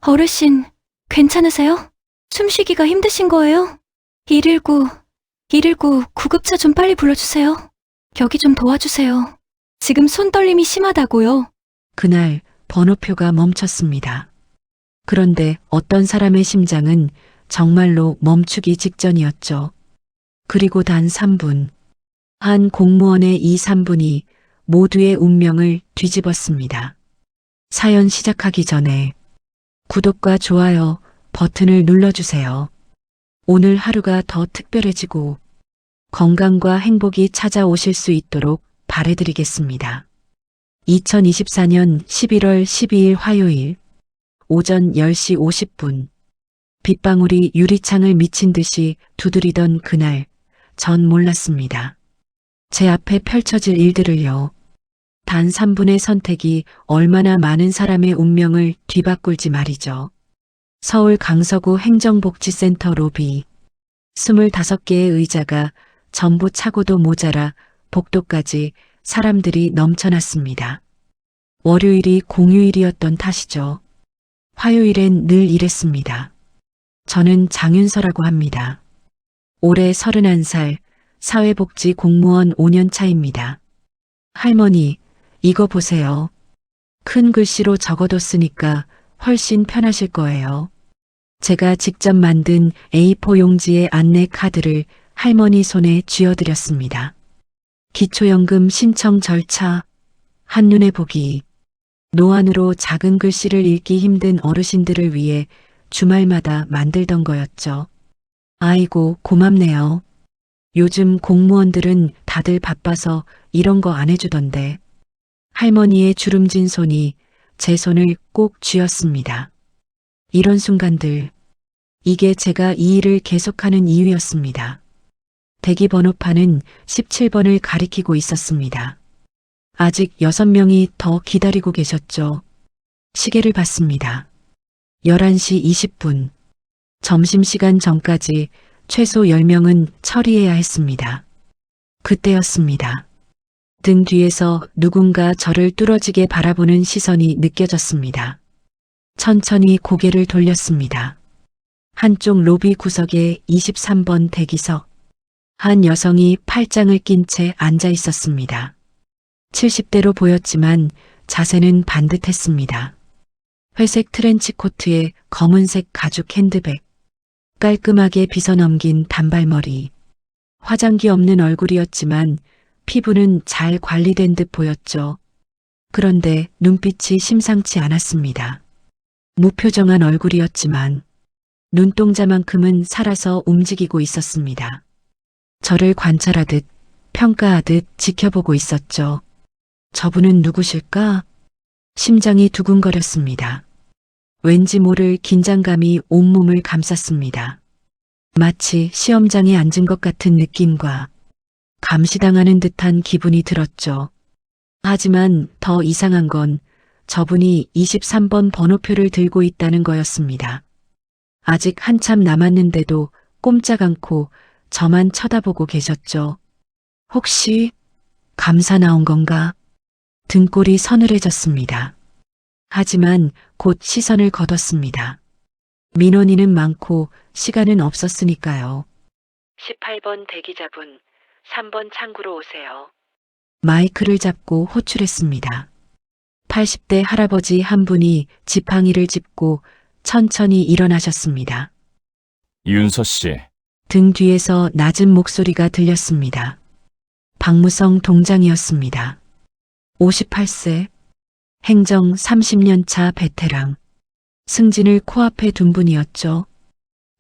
어르신, 괜찮으세요? 숨쉬기가 힘드신 거예요? 119 구급차 좀 빨리 불러주세요. 여기 좀 도와주세요. 지금 손떨림이 심하다고요. 그날 번호표가 멈췄습니다. 그런데 어떤 사람의 심장은 정말로 멈추기 직전이었죠. 그리고 단 3분. 한 공무원의 이 3분이 모두의 운명을 뒤집었습니다. 사연 시작하기 전에 구독과 좋아요 버튼을 눌러주세요. 오늘 하루가 더 특별해지고 건강과 행복이 찾아오실 수 있도록 바라드리겠습니다. 2024년 11월 12일 화요일 오전 10시 50분 빗방울이 유리창을 미친 듯이 두드리던 그날 전 몰랐습니다. 제 앞에 펼쳐질 일들을요. 단 3분의 선택이 얼마나 많은 사람의 운명을 뒤바꿀지 말이죠. 서울 강서구 행정복지센터 로비 25개의 의자가 전부 차고도 모자라 복도까지 사람들이 넘쳐났습니다. 월요일이 공휴일이었던 탓이죠. 화요일엔 늘 이랬습니다. 저는 장윤서라고 합니다. 올해 31살 사회복지 공무원 5년 차입니다. 할머니, 이거 보세요. 큰 글씨로 적어뒀으니까 훨씬 편하실 거예요. 제가 직접 만든 A4 용지의 안내 카드를 할머니 손에 쥐어드렸습니다. 기초연금 신청 절차, 한눈에 보기. 노안으로 작은 글씨를 읽기 힘든 어르신들을 위해 주말마다 만들던 거였죠. 아이고, 고맙네요. 요즘 공무원들은 다들 바빠서 이런 거 안 해주던데. 할머니의 주름진 손이 제 손을 꼭 쥐었습니다. 이런 순간들, 이게 제가 이 일을 계속하는 이유였습니다. 대기 번호판은 17번을 가리키고 있었습니다. 아직 6명이 더 기다리고 계셨죠. 시계를 봤습니다. 11시 20분. 점심시간 전까지 최소 10명은 처리해야 했습니다. 그때였습니다. 등 뒤에서 누군가 저를 뚫어지게 바라보는 시선이 느껴졌습니다. 천천히 고개를 돌렸습니다. 한쪽 로비 구석에 23번 대기석. 한 여성이 팔짱을 낀 채 앉아 있었습니다. 70대로 보였지만 자세는 반듯했습니다. 회색 트렌치 코트에 검은색 가죽 핸드백, 깔끔하게 빗어넘긴 단발머리, 화장기 없는 얼굴이었지만 피부는 잘 관리된 듯 보였죠. 그런데 눈빛이 심상치 않았습니다. 무표정한 얼굴이었지만 눈동자만큼은 살아서 움직이고 있었습니다. 저를 관찰하듯 평가하듯 지켜보고 있었죠. 저분은 누구실까? 심장이 두근거렸습니다. 왠지 모를 긴장감이 온몸을 감쌌습니다. 마치 시험장에 앉은 것 같은 느낌과 감시당하는 듯한 기분이 들었죠. 하지만 더 이상한 건 저분이 23번 번호표를 들고 있다는 거였습니다. 아직 한참 남았는데도 꼼짝 않고 저만 쳐다보고 계셨죠. 혹시 감사 나온 건가? 등골이 서늘해졌습니다. 하지만 곧 시선을 거뒀습니다. 민원인은 많고 시간은 없었으니까요. 18번 대기자분, 3번 창구로 오세요. 마이크를 잡고 호출했습니다. 80대 할아버지 한 분이 지팡이를 짚고 천천히 일어나셨습니다. 윤서 씨, 등 뒤에서 낮은 목소리가 들렸습니다. 박무성 동장이었습니다. 58세, 행정 30년 차 베테랑, 승진을 코앞에 둔 분이었죠.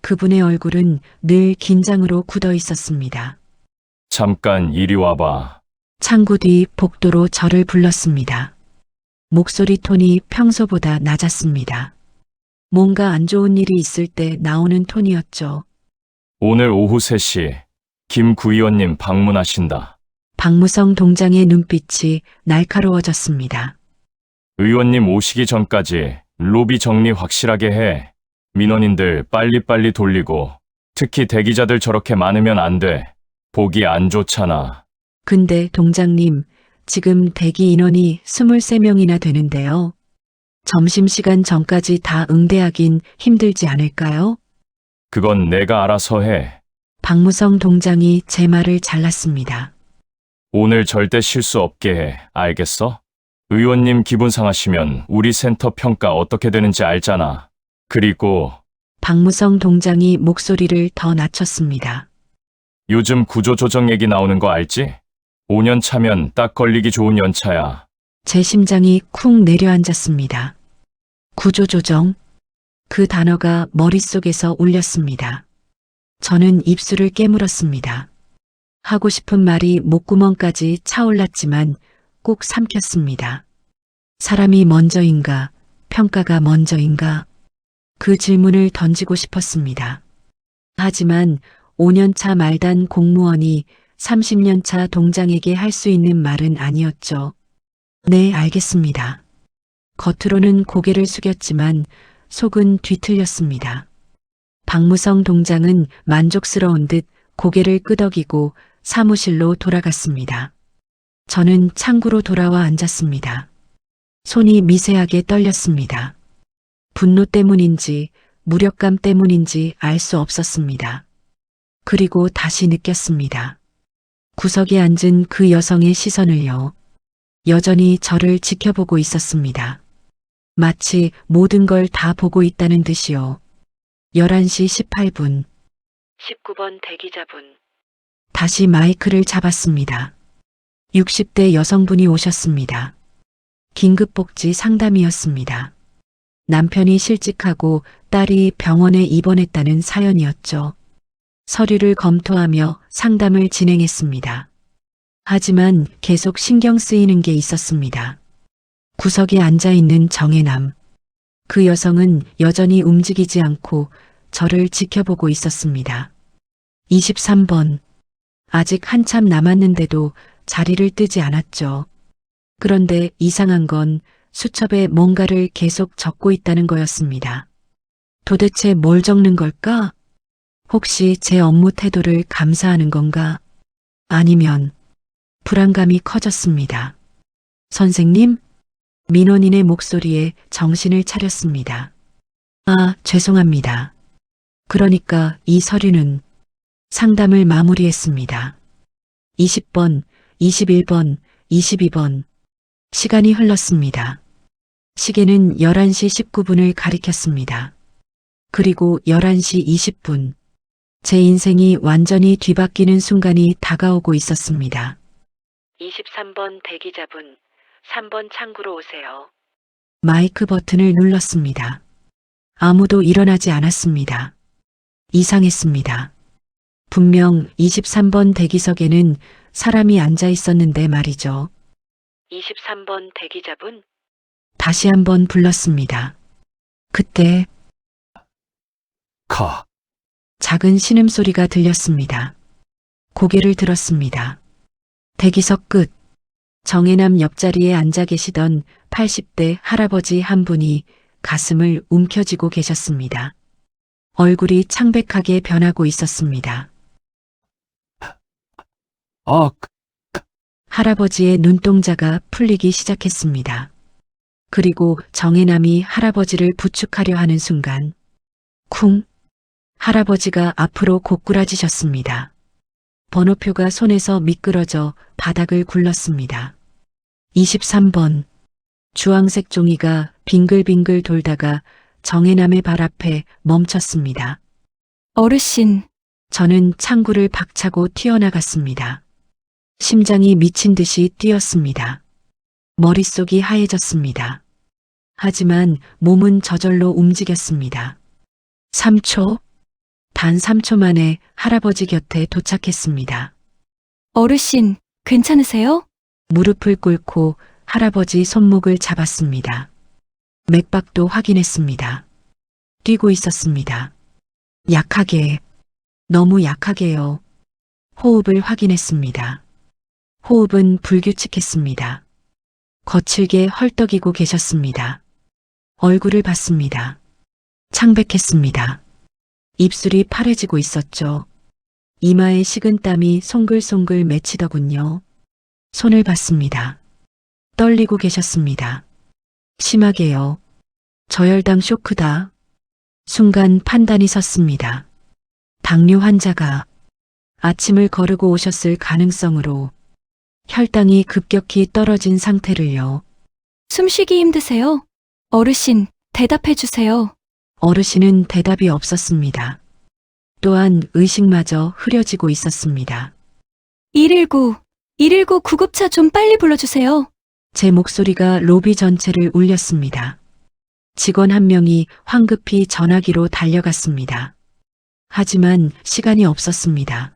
그분의 얼굴은 늘 긴장으로 굳어 있었습니다. 잠깐 이리 와봐. 창구 뒤 복도로 저를 불렀습니다. 목소리 톤이 평소보다 낮았습니다. 뭔가 안 좋은 일이 있을 때 나오는 톤이었죠. 오늘 오후 3시 김 구의원님 방문하신다. 박무성 동장의 눈빛이 날카로워졌습니다. 의원님 오시기 전까지 로비 정리 확실하게 해. 민원인들 빨리빨리 돌리고 특히 대기자들 저렇게 많으면 안 돼. 보기 안 좋잖아. 근데 동장님, 지금 대기 인원이 23명이나 되는데요. 점심시간 전까지 다 응대하긴 힘들지 않을까요? 그건 내가 알아서 해. 박무성 동장이 제 말을 잘랐습니다. 오늘 절대 실수 없게 해. 알겠어? 의원님 기분 상하시면 우리 센터 평가 어떻게 되는지 알잖아. 그리고 박무성 동장이 목소리를 더 낮췄습니다. 요즘 구조조정 얘기 나오는 거 알지? 5년 차면 딱 걸리기 좋은 연차야. 제 심장이 쿵 내려앉았습니다. 구조조정. 그 단어가 머릿속에서 울렸습니다. 저는 입술을 깨물었습니다. 하고 싶은 말이 목구멍까지 차올랐지만 꼭 삼켰습니다. 사람이 먼저인가, 평가가 먼저인가? 그 질문을 던지고 싶었습니다. 하지만 5년차 말단 공무원이 30년차 동장에게 할 수 있는 말은 아니었죠. 네, 알겠습니다. 겉으로는 고개를 숙였지만 속은 뒤틀렸습니다. 박무성 동장은 만족스러운 듯 고개를 끄덕이고 사무실로 돌아갔습니다. 저는 창구로 돌아와 앉았습니다. 손이 미세하게 떨렸습니다. 분노 때문인지 무력감 때문인지 알 수 없었습니다. 그리고 다시 느꼈습니다. 구석에 앉은 그 여성의 시선을요. 여전히 저를 지켜보고 있었습니다. 마치 모든 걸 다 보고 있다는 듯이요. 11시 18분. 19번 대기자분. 다시 마이크를 잡았습니다. 60대 여성분이 오셨습니다. 긴급복지 상담이었습니다. 남편이 실직하고 딸이 병원에 입원했다는 사연이었죠. 서류를 검토하며 상담을 진행했습니다. 하지만 계속 신경 쓰이는 게 있었습니다. 구석에 앉아있는 정혜남. 그 여성은 여전히 움직이지 않고 저를 지켜보고 있었습니다. 23번. 아직 한참 남았는데도 자리를 뜨지 않았죠. 그런데 이상한 건 수첩에 뭔가를 계속 적고 있다는 거였습니다. 도대체 뭘 적는 걸까? 혹시 제 업무 태도를 감사하는 건가? 아니면 불안감이 커졌습니다. 선생님? 민원인의 목소리에 정신을 차렸습니다. 아, 죄송합니다. 그러니까 이 서류는 상담을 마무리했습니다. 20번, 21번, 22번. 시간이 흘렀습니다. 시계는 11시 19분을 가리켰습니다. 그리고 11시 20분. 제 인생이 완전히 뒤바뀌는 순간이 다가오고 있었습니다. 23번 대기자분, 3번 창구로 오세요. 마이크 버튼을 눌렀습니다. 아무도 일어나지 않았습니다. 이상했습니다. 분명 23번 대기석에는 사람이 앉아 있었는데 말이죠. 23번 대기자분? 다시 한번 불렀습니다. 그때 가. 작은 신음소리가 들렸습니다. 고개를 들었습니다. 대기석 끝. 정혜남 옆자리에 앉아 계시던 80대 할아버지 한 분이 가슴을 움켜쥐고 계셨습니다. 얼굴이 창백하게 변하고 있었습니다. 할아버지의 눈동자가 풀리기 시작했습니다. 그리고 정혜남이 할아버지를 부축하려 하는 순간 쿵! 할아버지가 앞으로 고꾸라지셨습니다. 번호표가 손에서 미끄러져 바닥을 굴렀습니다. 23번. 주황색 종이가 빙글빙글 돌다가 정혜남의 발 앞에 멈췄습니다. 어르신, 저는 창구를 박차고 튀어나갔습니다. 심장이 미친 듯이 뛰었습니다. 머릿속이 하얘졌습니다. 하지만 몸은 저절로 움직였습니다. 3초? 단 3초 만에 할아버지 곁에 도착했습니다. 어르신, 괜찮으세요? 무릎을 꿇고 할아버지 손목을 잡았습니다. 맥박도 확인했습니다. 뛰고 있었습니다. 약하게, 너무 약하게요. 호흡을 확인했습니다. 호흡은 불규칙했습니다. 거칠게 헐떡이고 계셨습니다. 얼굴을 봤습니다. 창백했습니다. 입술이 파래지고 있었죠. 이마에 식은 땀이 송글송글 맺히더군요. 손을 봤습니다. 떨리고 계셨습니다. 심하게요. 저혈당 쇼크다. 순간 판단이 섰습니다. 당뇨 환자가 아침을 거르고 오셨을 가능성으로 혈당이 급격히 떨어진 상태를요. 숨쉬기 힘드세요? 어르신, 대답해 주세요. 어르신은 대답이 없었습니다. 또한 의식마저 흐려지고 있었습니다. 119 구급차 좀 빨리 불러주세요. 제 목소리가 로비 전체를 울렸습니다. 직원 한 명이 황급히 전화기로 달려갔습니다. 하지만 시간이 없었습니다.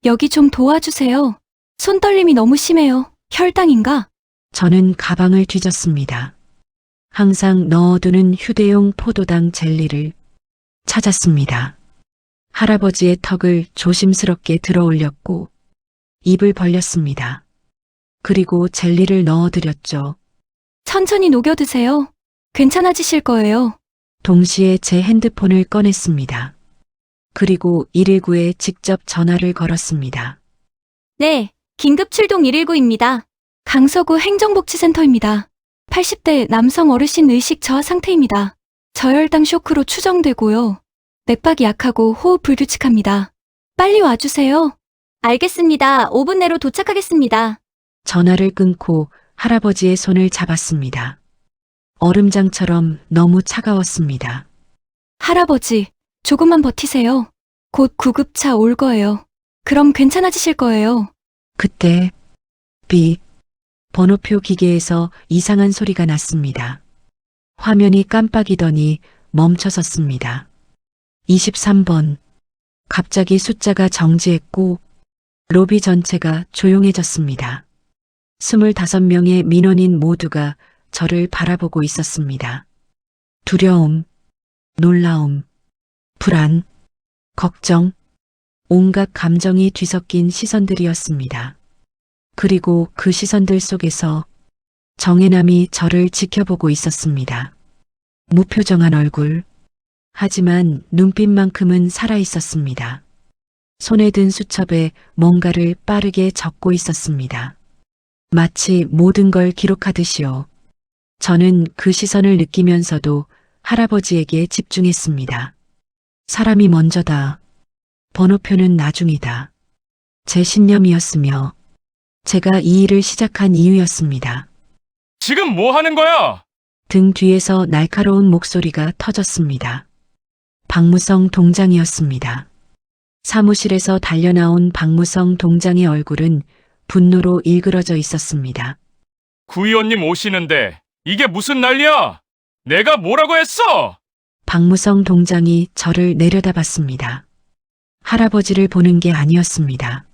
여기 좀 도와주세요. 손떨림이 너무 심해요. 혈당인가? 저는 가방을 뒤졌습니다. 항상 넣어두는 휴대용 포도당 젤리를 찾았습니다. 할아버지의 턱을 조심스럽게 들어 올렸고 입을 벌렸습니다. 그리고 젤리를 넣어드렸죠. 천천히 녹여 드세요. 괜찮아지실 거예요. 동시에 제 핸드폰을 꺼냈습니다. 그리고 119에 직접 전화를 걸었습니다. 네, 긴급 출동 119입니다. 강서구 행정복지센터입니다. 80대 남성 어르신 의식 저하 상태입니다. 저혈당 쇼크로 추정되고요. 맥박이 약하고 호흡 불규칙합니다. 빨리 와주세요. 알겠습니다. 5분 내로 도착하겠습니다. 전화를 끊고 할아버지의 손을 잡았습니다. 얼음장처럼 너무 차가웠습니다. 할아버지, 조금만 버티세요. 곧 구급차 올 거예요. 그럼 괜찮아지실 거예요. 그때 번호표 기계에서 이상한 소리가 났습니다. 화면이 깜빡이더니 멈춰섰습니다. 23번. 갑자기 숫자가 정지했고 로비 전체가 조용해졌습니다. 25명의 민원인 모두가 저를 바라보고 있었습니다. 두려움, 놀라움, 불안, 걱정, 온갖 감정이 뒤섞인 시선들이었습니다. 그리고 그 시선들 속에서 정혜남이 저를 지켜보고 있었습니다. 무표정한 얼굴, 하지만 눈빛만큼은 살아있었습니다. 손에 든 수첩에 뭔가를 빠르게 적고 있었습니다. 마치 모든 걸 기록하듯이요. 저는 그 시선을 느끼면서도 할아버지에게 집중했습니다. 사람이 먼저다. 번호표는 나중이다. 제 신념이었으며 제가 이 일을 시작한 이유였습니다. 지금 뭐 하는 거야? 등 뒤에서 날카로운 목소리가 터졌습니다. 박무성 동장이었습니다. 사무실에서 달려나온 박무성 동장의 얼굴은 분노로 일그러져 있었습니다. 구의원님 오시는데 이게 무슨 난리야? 내가 뭐라고 했어? 박무성 동장이 저를 내려다봤습니다. 할아버지를 보는 게 아니었습니다.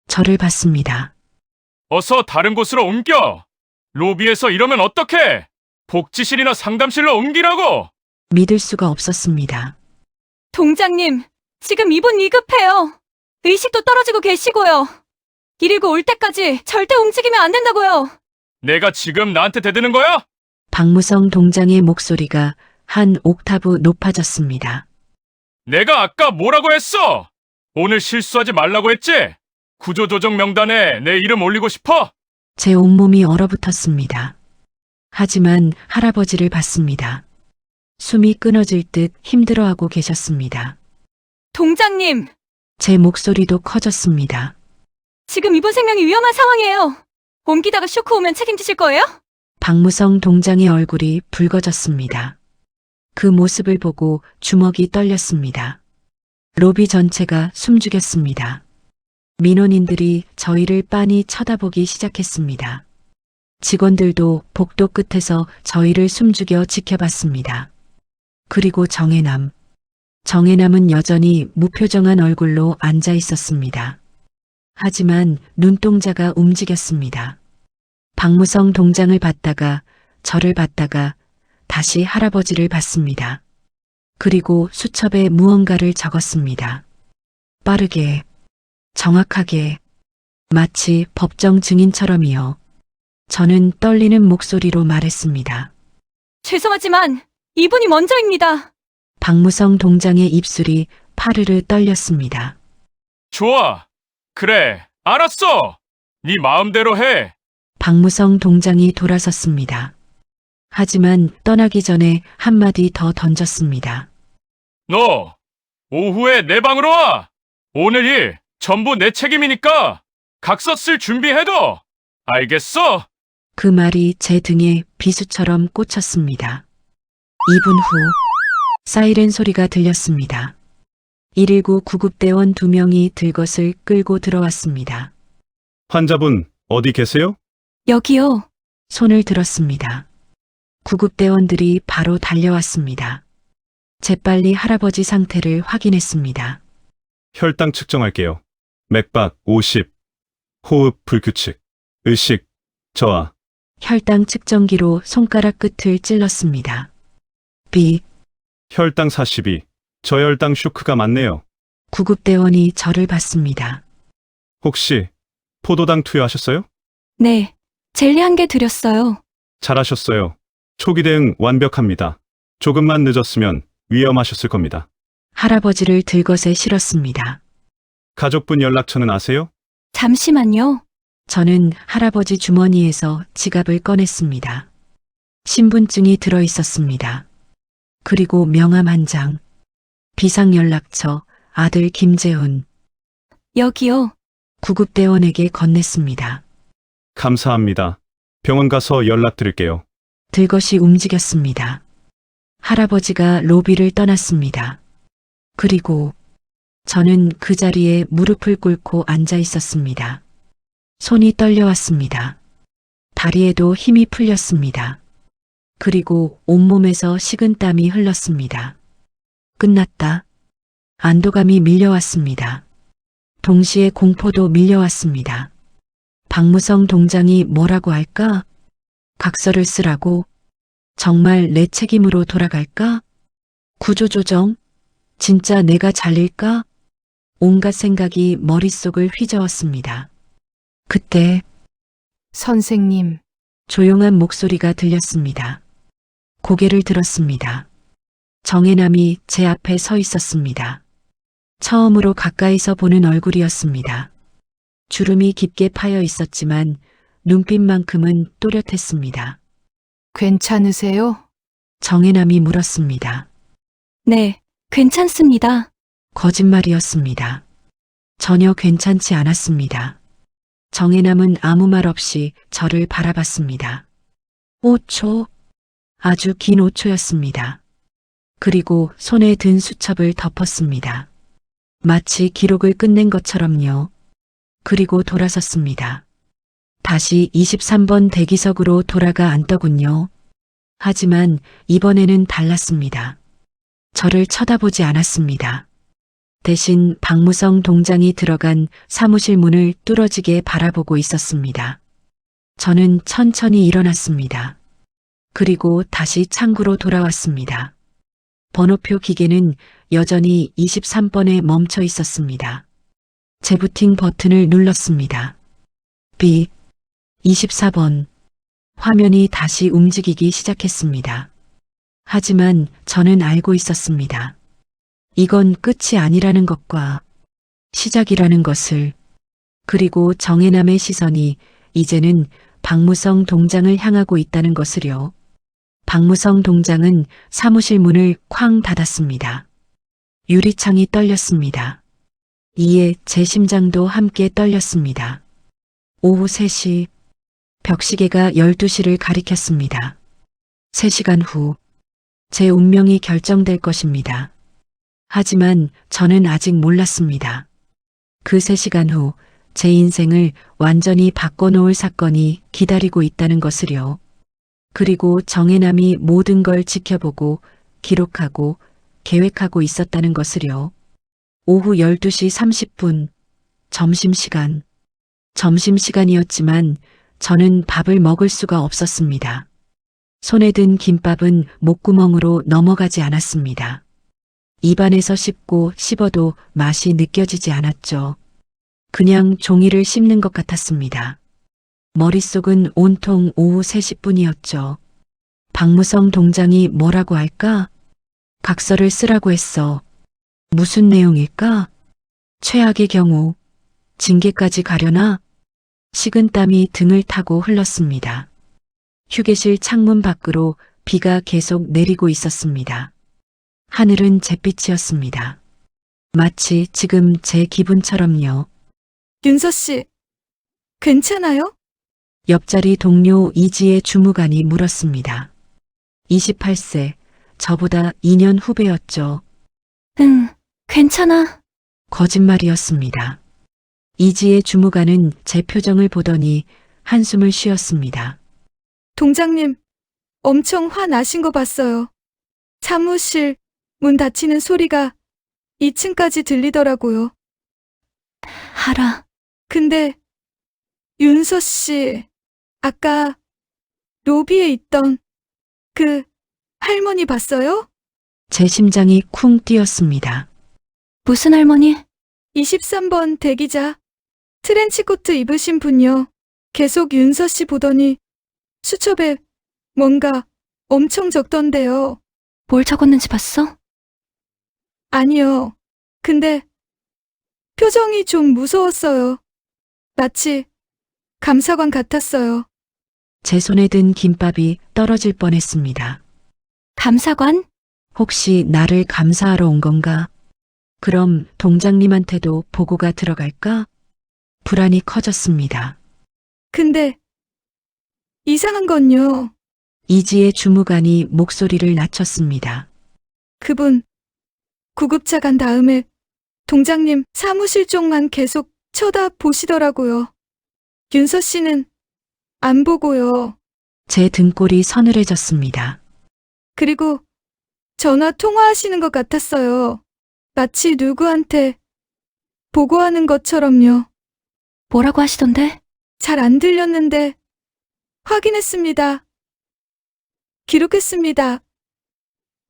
저를 봤습니다. 어서 다른 곳으로 옮겨. 로비에서 이러면 어떡해? 복지실이나 상담실로 옮기라고. 믿을 수가 없었습니다. 동장님, 지금 입원 위급해요. 의식도 떨어지고 계시고요. 119 올 때까지 절대 움직이면 안 된다고요. 내가 지금 나한테 대드는 거야? 박무성 동장의 목소리가 한 옥타브 높아졌습니다. 내가 아까 뭐라고 했어? 오늘 실수하지 말라고 했지? 구조조정 명단에 내 이름 올리고 싶어? 제 온몸이 얼어붙었습니다. 하지만 할아버지를 봤습니다. 숨이 끊어질 듯 힘들어하고 계셨습니다. 동장님, 제 목소리도 커졌습니다. 지금 이분 생명이 위험한 상황이에요. 옮기다가 쇼크 오면 책임지실 거예요? 박무성 동장의 얼굴이 붉어졌습니다. 그 모습을 보고 주먹이 떨렸습니다. 로비 전체가 숨죽였습니다. 민원인들이 저희를 빤히 쳐다보기 시작했습니다. 직원들도 복도 끝에서 저희를 숨죽여 지켜봤습니다. 그리고 정혜남은 여전히 무표정한 얼굴로 앉아 있었습니다. 하지만 눈동자가 움직였습니다. 박무성 동장을 봤다가 저를 봤다가 다시 할아버지를 봤습니다. 그리고 수첩에 무언가를 적었습니다. 빠르게, 정확하게, 마치 법정 증인처럼이요. 저는 떨리는 목소리로 말했습니다. 죄송하지만 이분이 먼저입니다. 박무성 동장의 입술이 파르르 떨렸습니다. 좋아. 그래. 알았어. 네 마음대로 해. 박무성 동장이 돌아섰습니다. 하지만 떠나기 전에 한마디 더 던졌습니다. 너, 오후에 내 방으로 와! 오늘 일 전부 내 책임이니까 각서 쓸 준비해둬! 알겠어? 그 말이 제 등에 비수처럼 꽂혔습니다. 2분 후 사이렌 소리가 들렸습니다. 119 구급대원 2명이 들것을 끌고 들어왔습니다. 환자분, 어디 계세요? 여기요. 손을 들었습니다. 구급대원들이 바로 달려왔습니다. 재빨리 할아버지 상태를 확인했습니다. 혈당 측정할게요. 맥박 50, 호흡 불규칙, 의식, 저하. 혈당 측정기로 손가락 끝을 찔렀습니다. 비, 혈당 42, 저혈당 쇼크가 많네요. 구급대원이 저를 봤습니다. 혹시 포도당 투여하셨어요? 네. 젤리 한 개 드렸어요. 잘하셨어요. 초기 대응 완벽합니다. 조금만 늦었으면 위험하셨을 겁니다. 할아버지를 들것에 실었습니다. 가족분 연락처는 아세요? 잠시만요. 저는 할아버지 주머니에서 지갑을 꺼냈습니다. 신분증이 들어 있었습니다. 그리고 명함 한 장. 비상연락처 아들 김재훈. 여기요. 구급대원에게 건넸습니다. 감사합니다. 병원 가서 연락드릴게요. 들것이 움직였습니다. 할아버지가 로비를 떠났습니다. 그리고 저는 그 자리에 무릎을 꿇고 앉아 있었습니다. 손이 떨려왔습니다. 다리에도 힘이 풀렸습니다. 그리고 온몸에서 식은땀이 흘렀습니다. 끝났다. 안도감이 밀려왔습니다. 동시에 공포도 밀려왔습니다. 박무성 동장이 뭐라고 할까? 각서를 쓰라고? 정말 내 책임으로 돌아갈까? 구조조정? 진짜 내가 잘릴까? 온갖 생각이 머릿속을 휘저었습니다. 그때 선생님, 조용한 목소리가 들렸습니다. 고개를 들었습니다. 정혜남이 제 앞에 서 있었습니다. 처음으로 가까이서 보는 얼굴이었습니다. 주름이 깊게 파여 있었지만 눈빛만큼은 또렷했습니다. 괜찮으세요? 정혜남이 물었습니다. 네. 괜찮습니다. 거짓말이었습니다. 전혀 괜찮지 않았습니다. 정혜남은 아무 말 없이 저를 바라봤습니다. 5초, 아주 긴 5초였습니다. 그리고 손에 든 수첩을 덮었습니다. 마치 기록을 끝낸 것처럼요. 그리고 돌아섰습니다. 다시 23번 대기석으로 돌아가 앉더군요. 하지만 이번에는 달랐습니다. 저를 쳐다보지 않았습니다. 대신 박무성 동장이 들어간 사무실 문을 뚫어지게 바라보고 있었습니다. 저는 천천히 일어났습니다. 그리고 다시 창구로 돌아왔습니다. 번호표 기계는 여전히 23번에 멈춰 있었습니다. 재부팅 버튼을 눌렀습니다. 비 24번. 화면이 다시 움직이기 시작했습니다. 하지만 저는 알고 있었습니다. 이건 끝이 아니라는 것과 시작이라는 것을. 그리고 정혜남의 시선이 이제는 박무성 동장을 향하고 있다는 것을요. 박무성 동장은 사무실 문을 쾅 닫았습니다. 유리창이 떨렸습니다. 이에 제 심장도 함께 떨렸습니다. 오후 3시, 벽시계가 12시를 가리켰습니다. 3시간 후, 제 운명이 결정될 것입니다. 하지만 저는 아직 몰랐습니다. 그 3시간 후, 제 인생을 완전히 바꿔놓을 사건이 기다리고 있다는 것을요. 그리고 정혜남이 모든 걸 지켜보고, 기록하고, 계획하고 있었다는 것을요. 오후 12시 30분, 점심시간. 점심시간이었지만 저는 밥을 먹을 수가 없었습니다. 손에 든 김밥은 목구멍으로 넘어가지 않았습니다. 입안에서 씹고 씹어도 맛이 느껴지지 않았죠. 그냥 종이를 씹는 것 같았습니다. 머릿속은 온통 오후 3시뿐이었죠. 박무성 동장이 뭐라고 할까? 각서를 쓰라고 했어. 무슨 내용일까? 최악의 경우 징계까지 가려나? 식은땀이 등을 타고 흘렀습니다. 휴게실 창문 밖으로 비가 계속 내리고 있었습니다. 하늘은 잿빛이었습니다. 마치 지금 제 기분처럼요. 윤서 씨, 괜찮아요? 옆자리 동료 이지의 주무관이 물었습니다. 28세, 저보다 2년 후배였죠. 응, 괜찮아. 거짓말이었습니다. 이지의 주무관은 제 표정을 보더니 한숨을 쉬었습니다. 동장님, 엄청 화나신 거 봤어요. 사무실 문 닫히는 소리가 2층까지 들리더라고요. 알아. 근데 윤서 씨, 아까 로비에 있던 그 할머니 봤어요? 제 심장이 쿵 뛰었습니다. 무슨 할머니? 23번 대기자. 트렌치코트 입으신 분요. 계속 윤서 씨 보더니 수첩에 뭔가 엄청 적던데요. 뭘 적었는지 봤어? 아니요. 근데 표정이 좀 무서웠어요. 마치 감사관 같았어요. 제 손에 든 김밥이 떨어질 뻔했습니다. 감사관? 혹시 나를 감사하러 온 건가? 그럼 동장님한테도 보고가 들어갈까? 불안이 커졌습니다. 근데 이상한 건요. 이지의 주무관이 목소리를 낮췄습니다. 그분 구급차 간 다음에 동장님 사무실 쪽만 계속 쳐다보시더라고요. 윤서 씨는 안 보고요. 제 등골이 서늘해졌습니다. 그리고 전화 통화하시는 것 같았어요. 마치 누구한테 보고하는 것처럼요. 뭐라고 하시던데? 잘 안 들렸는데 확인했습니다. 기록했습니다.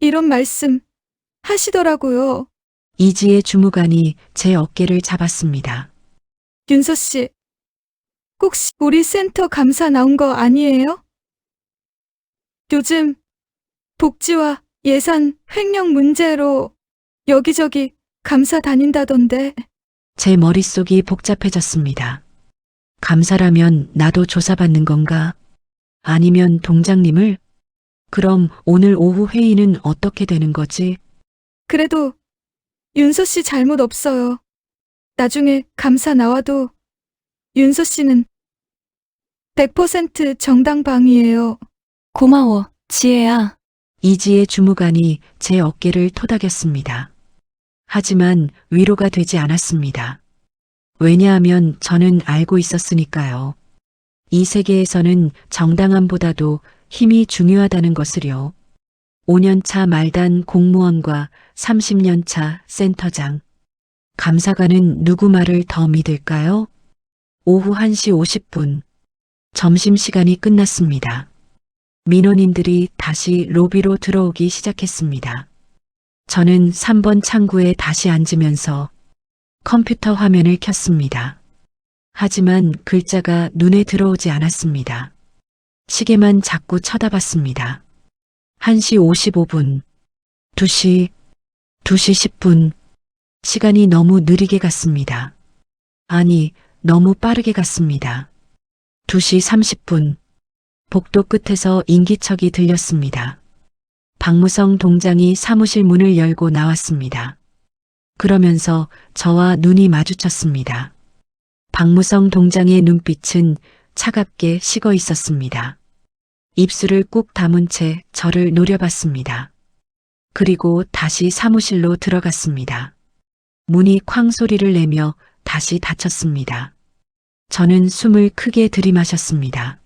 이런 말씀 하시더라고요. 이지의 주무관이 제 어깨를 잡았습니다. 윤서 씨, 혹시 우리 센터 감사 나온 거 아니에요? 요즘 복지와 예산 횡령 문제로 여기저기 감사 다닌다던데. 제 머릿속이 복잡해졌습니다. 감사라면 나도 조사받는 건가? 아니면 동장님을? 그럼 오늘 오후 회의는 어떻게 되는 거지? 그래도 윤서 씨 잘못 없어요. 나중에 감사 나와도 윤서 씨는 100% 정당방위예요. 고마워, 지혜야. 이지의 주무관이 제 어깨를 토닥였습니다. 하지만 위로가 되지 않았습니다. 왜냐하면 저는 알고 있었으니까요. 이 세계에서는 정당함보다도 힘이 중요하다는 것을요. 5년차 말단 공무원과 30년차 센터장. 감사관은 누구 말을 더 믿을까요? 오후 1시 50분. 점심시간이 끝났습니다. 민원인들이 다시 로비로 들어오기 시작했습니다. 저는 3번 창구에 다시 앉으면서 컴퓨터 화면을 켰습니다. 하지만 글자가 눈에 들어오지 않았습니다. 시계만 자꾸 쳐다봤습니다. 1시 55분, 2시 10분. 시간이 너무 느리게 갔습니다. 아니, 너무 빠르게 갔습니다. 2시 30분. 복도 끝에서 인기척이 들렸습니다. 박무성 동장이 사무실 문을 열고 나왔습니다. 그러면서 저와 눈이 마주쳤습니다. 박무성 동장의 눈빛은 차갑게 식어 있었습니다. 입술을 꾹 다문 채 저를 노려봤습니다. 그리고 다시 사무실로 들어갔습니다. 문이 쾅 소리를 내며 다시 닫혔습니다. 저는 숨을 크게 들이마셨습니다.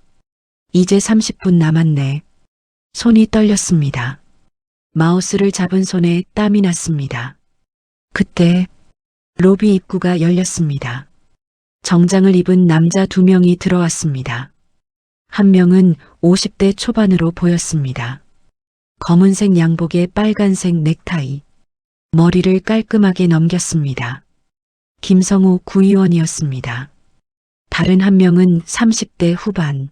이제 30분 남았네. 손이 떨렸습니다. 마우스를 잡은 손에 땀이 났습니다. 그때 로비 입구가 열렸습니다. 정장을 입은 남자 2명이 들어왔습니다. 한 명은 50대 초반으로 보였습니다. 검은색 양복에 빨간색 넥타이, 머리를 깔끔하게 넘겼습니다. 김성우 구의원이었습니다. 다른 한 명은 30대 후반,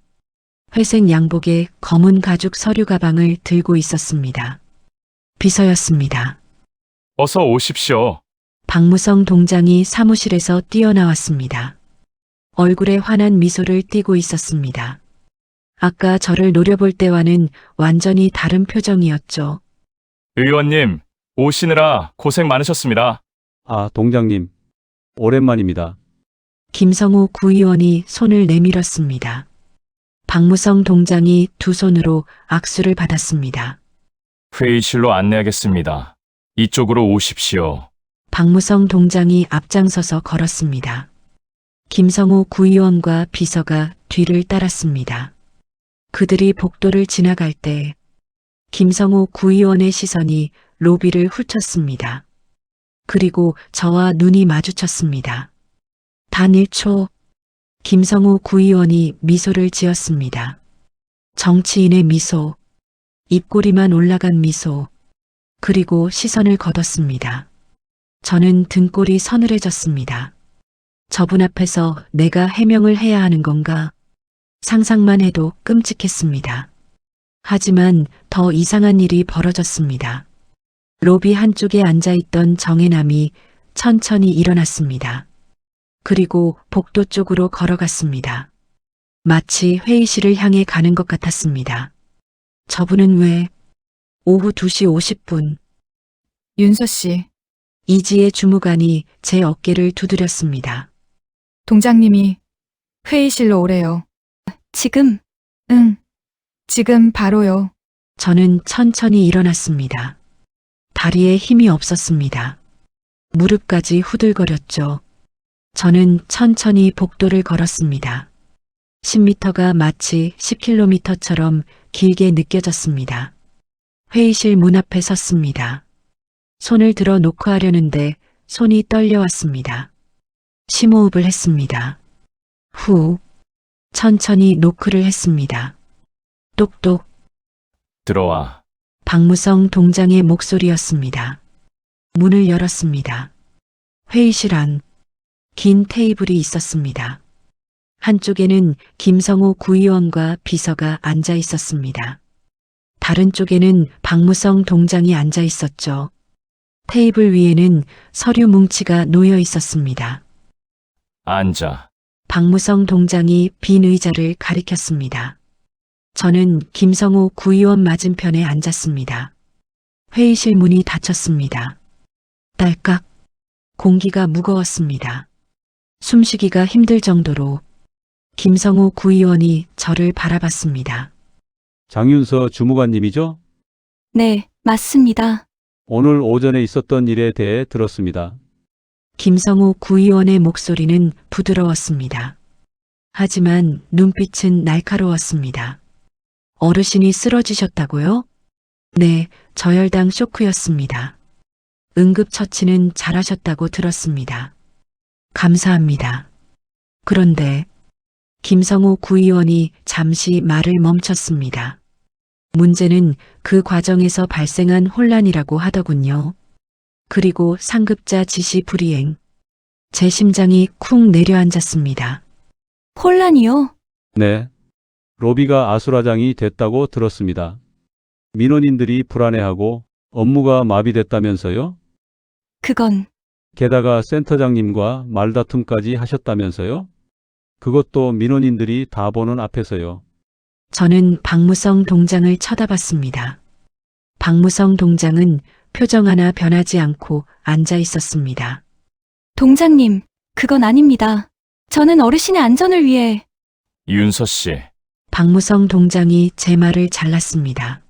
회색 양복에 검은 가죽 서류 가방을 들고 있었습니다. 비서였습니다. 어서 오십시오. 박무성 동장이 사무실에서 뛰어나왔습니다. 얼굴에 환한 미소를 띠고 있었습니다. 아까 저를 노려볼 때와는 완전히 다른 표정이었죠. 의원님, 오시느라 고생 많으셨습니다. 아, 동장님. 오랜만입니다. 김성우 구의원이 손을 내밀었습니다. 박무성 동장이 두 손으로 악수를 받았습니다. 회의실로 안내하겠습니다. 이쪽으로 오십시오. 박무성 동장이 앞장서서 걸었습니다. 김성우 구의원과 비서가 뒤를 따랐습니다. 그들이 복도를 지나갈 때 김성우 구의원의 시선이 로비를 훑었습니다. 그리고 저와 눈이 마주쳤습니다. 단 1초, 김성우 구의원이 미소를 지었습니다. 정치인의 미소, 입꼬리만 올라간 미소, 그리고 시선을 거뒀습니다. 저는 등골이 서늘해졌습니다. 저분 앞에서 내가 해명을 해야 하는 건가? 상상만 해도 끔찍했습니다. 하지만 더 이상한 일이 벌어졌습니다. 로비 한쪽에 앉아있던 정혜남이 천천히 일어났습니다. 그리고 복도 쪽으로 걸어갔습니다. 마치 회의실을 향해 가는 것 같았습니다. 저분은 왜? 오후 2시 50분, 윤서 씨, 이지의 주무관이 제 어깨를 두드렸습니다. 동장님이 회의실로 오래요. 지금 응, 지금 바로요. 저는 천천히 일어났습니다. 다리에 힘이 없었습니다. 무릎까지 후들거렸죠. 저는 천천히 복도를 걸었습니다. 10m가 마치 10km처럼 길게 느껴졌습니다. 회의실 문 앞에 섰습니다. 손을 들어 놓고 하려는데 손이 떨려왔습니다. 심호흡을 했습니다. 후, 천천히 노크를 했습니다. 똑똑, 들어와. 박무성 동장의 목소리였습니다. 문을 열었습니다. 회의실 안, 긴 테이블이 있었습니다. 한쪽에는 김성호 구의원과 비서가 앉아 있었습니다. 다른 쪽에는 박무성 동장이 앉아 있었죠. 테이블 위에는 서류 뭉치가 놓여 있었습니다. 앉아. 박무성 동장이 빈 의자를 가리켰습니다. 저는 김성호 구의원 맞은편에 앉았습니다. 회의실 문이 닫혔습니다. 딸깍, 공기가 무거웠습니다. 숨쉬기가 힘들 정도로 김성호 구의원이 저를 바라봤습니다. 장윤서 주무관님이죠? 네, 맞습니다. 오늘 오전에 있었던 일에 대해 들었습니다. 김성호 구의원의 목소리는 부드러웠습니다. 하지만 눈빛은 날카로웠습니다. 어르신이 쓰러지셨다고요? 네, 저혈당 쇼크였습니다. 응급처치는 잘하셨다고 들었습니다. 감사합니다. 그런데 김성호 구의원이 잠시 말을 멈췄습니다. 문제는 그 과정에서 발생한 혼란이라고 하더군요. 그리고 상급자 지시 불이행. 제 심장이 쿵 내려앉았습니다. 혼란이요? 네. 로비가 아수라장이 됐다고 들었습니다. 민원인들이 불안해하고 업무가 마비됐다면서요? 그건 게다가 센터장님과 말다툼까지 하셨다면서요? 그것도 민원인들이 다 보는 앞에서요. 저는 박무성 동장을 쳐다봤습니다. 박무성 동장은 표정 하나 변하지 않고 앉아 있었습니다. 동장님, 그건 아닙니다. 저는 어르신의 안전을 위해 윤서 씨. 박무성 동장이 제 말을 잘랐습니다.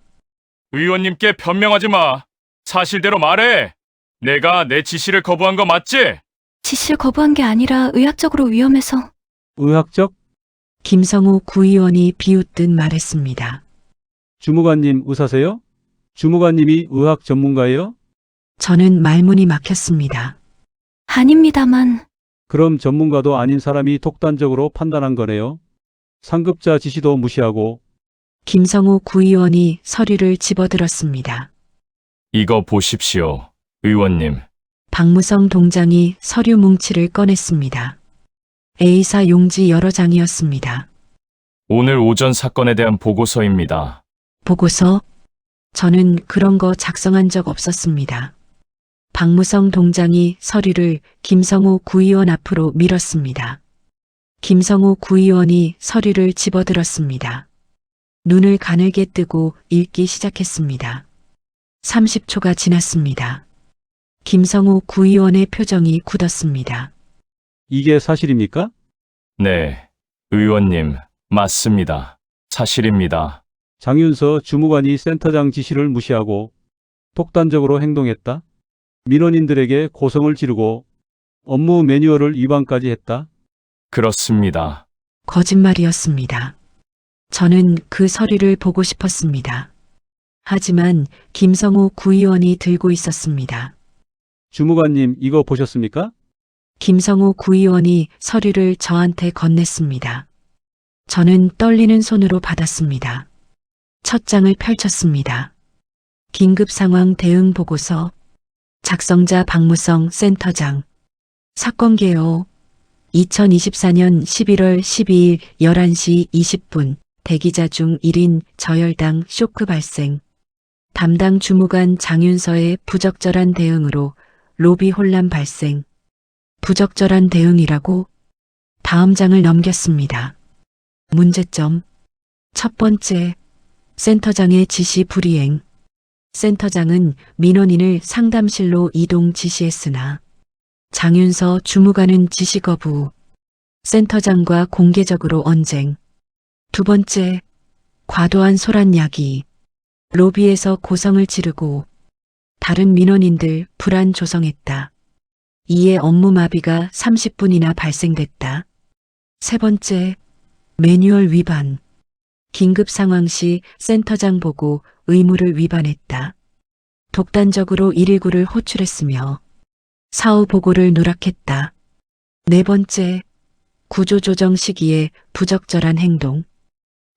의원님께 변명하지 마. 사실대로 말해. 내가 내 지시를 거부한 거 맞지? 지시를 거부한 게 아니라 의학적으로 위험해서. 의학적? 김성우 구의원이 비웃듯 말했습니다. 주무관님 의사세요? 주무관님이 의학 전문가예요? 저는 말문이 막혔습니다. 아닙니다만. 그럼 전문가도 아닌 사람이 독단적으로 판단한 거네요. 상급자 지시도 무시하고. 김성우 구의원이 서류를 집어들었습니다. 이거 보십시오. 의원님. 박무성 동장이 서류 뭉치를 꺼냈습니다. A사 용지 여러 장이었습니다. 오늘 오전 사건에 대한 보고서입니다. 보고서? 저는 그런 거 작성한 적 없었습니다. 박무성 동장이 서류를 김성호 구의원 앞으로 밀었습니다. 김성호 구의원이 서류를 집어들었습니다. 눈을 가늘게 뜨고 읽기 시작했습니다. 30초가 지났습니다. 김성우 구의원의 표정이 굳었습니다. 이게 사실입니까? 네, 의원님, 맞습니다. 사실입니다. 장윤서 주무관이 센터장 지시를 무시하고 독단적으로 행동했다. 민원인들에게 고성을 지르고 업무 매뉴얼을 위반까지 했다. 그렇습니다. 거짓말이었습니다. 저는 그 서류를 보고 싶었습니다. 하지만 김성우 구의원이 들고 있었습니다. 주무관님, 이거 보셨습니까? 김성우 구의원이 서류를 저한테 건넸습니다. 저는 떨리는 손으로 받았습니다. 첫 장을 펼쳤습니다. 긴급 상황 대응 보고서, 작성자 박무성 센터장, 사건 개요. 2024년 11월 12일 11시 20분, 대기자 중 1인 저혈당 쇼크 발생. 담당 주무관 장윤서의 부적절한 대응으로 로비 혼란 발생. 부적절한 대응이라고? 다음 장을 넘겼습니다. 문제점. 첫 번째, 센터장의 지시 불이행. 센터장은 민원인을 상담실로 이동 지시했으나 장윤서 주무관은 지시 거부. 센터장과 공개적으로 언쟁. 두 번째, 과도한 소란 야기. 로비에서 고성을 지르고 다른 민원인들 불안 조성했다. 이에 업무 마비가 30분이나 발생됐다. 세 번째, 매뉴얼 위반. 긴급 상황 시 센터장 보고 의무를 위반했다. 독단적으로 119를 호출했으며 사후 보고를 누락했다. 네 번째, 구조조정 시기에 부적절한 행동.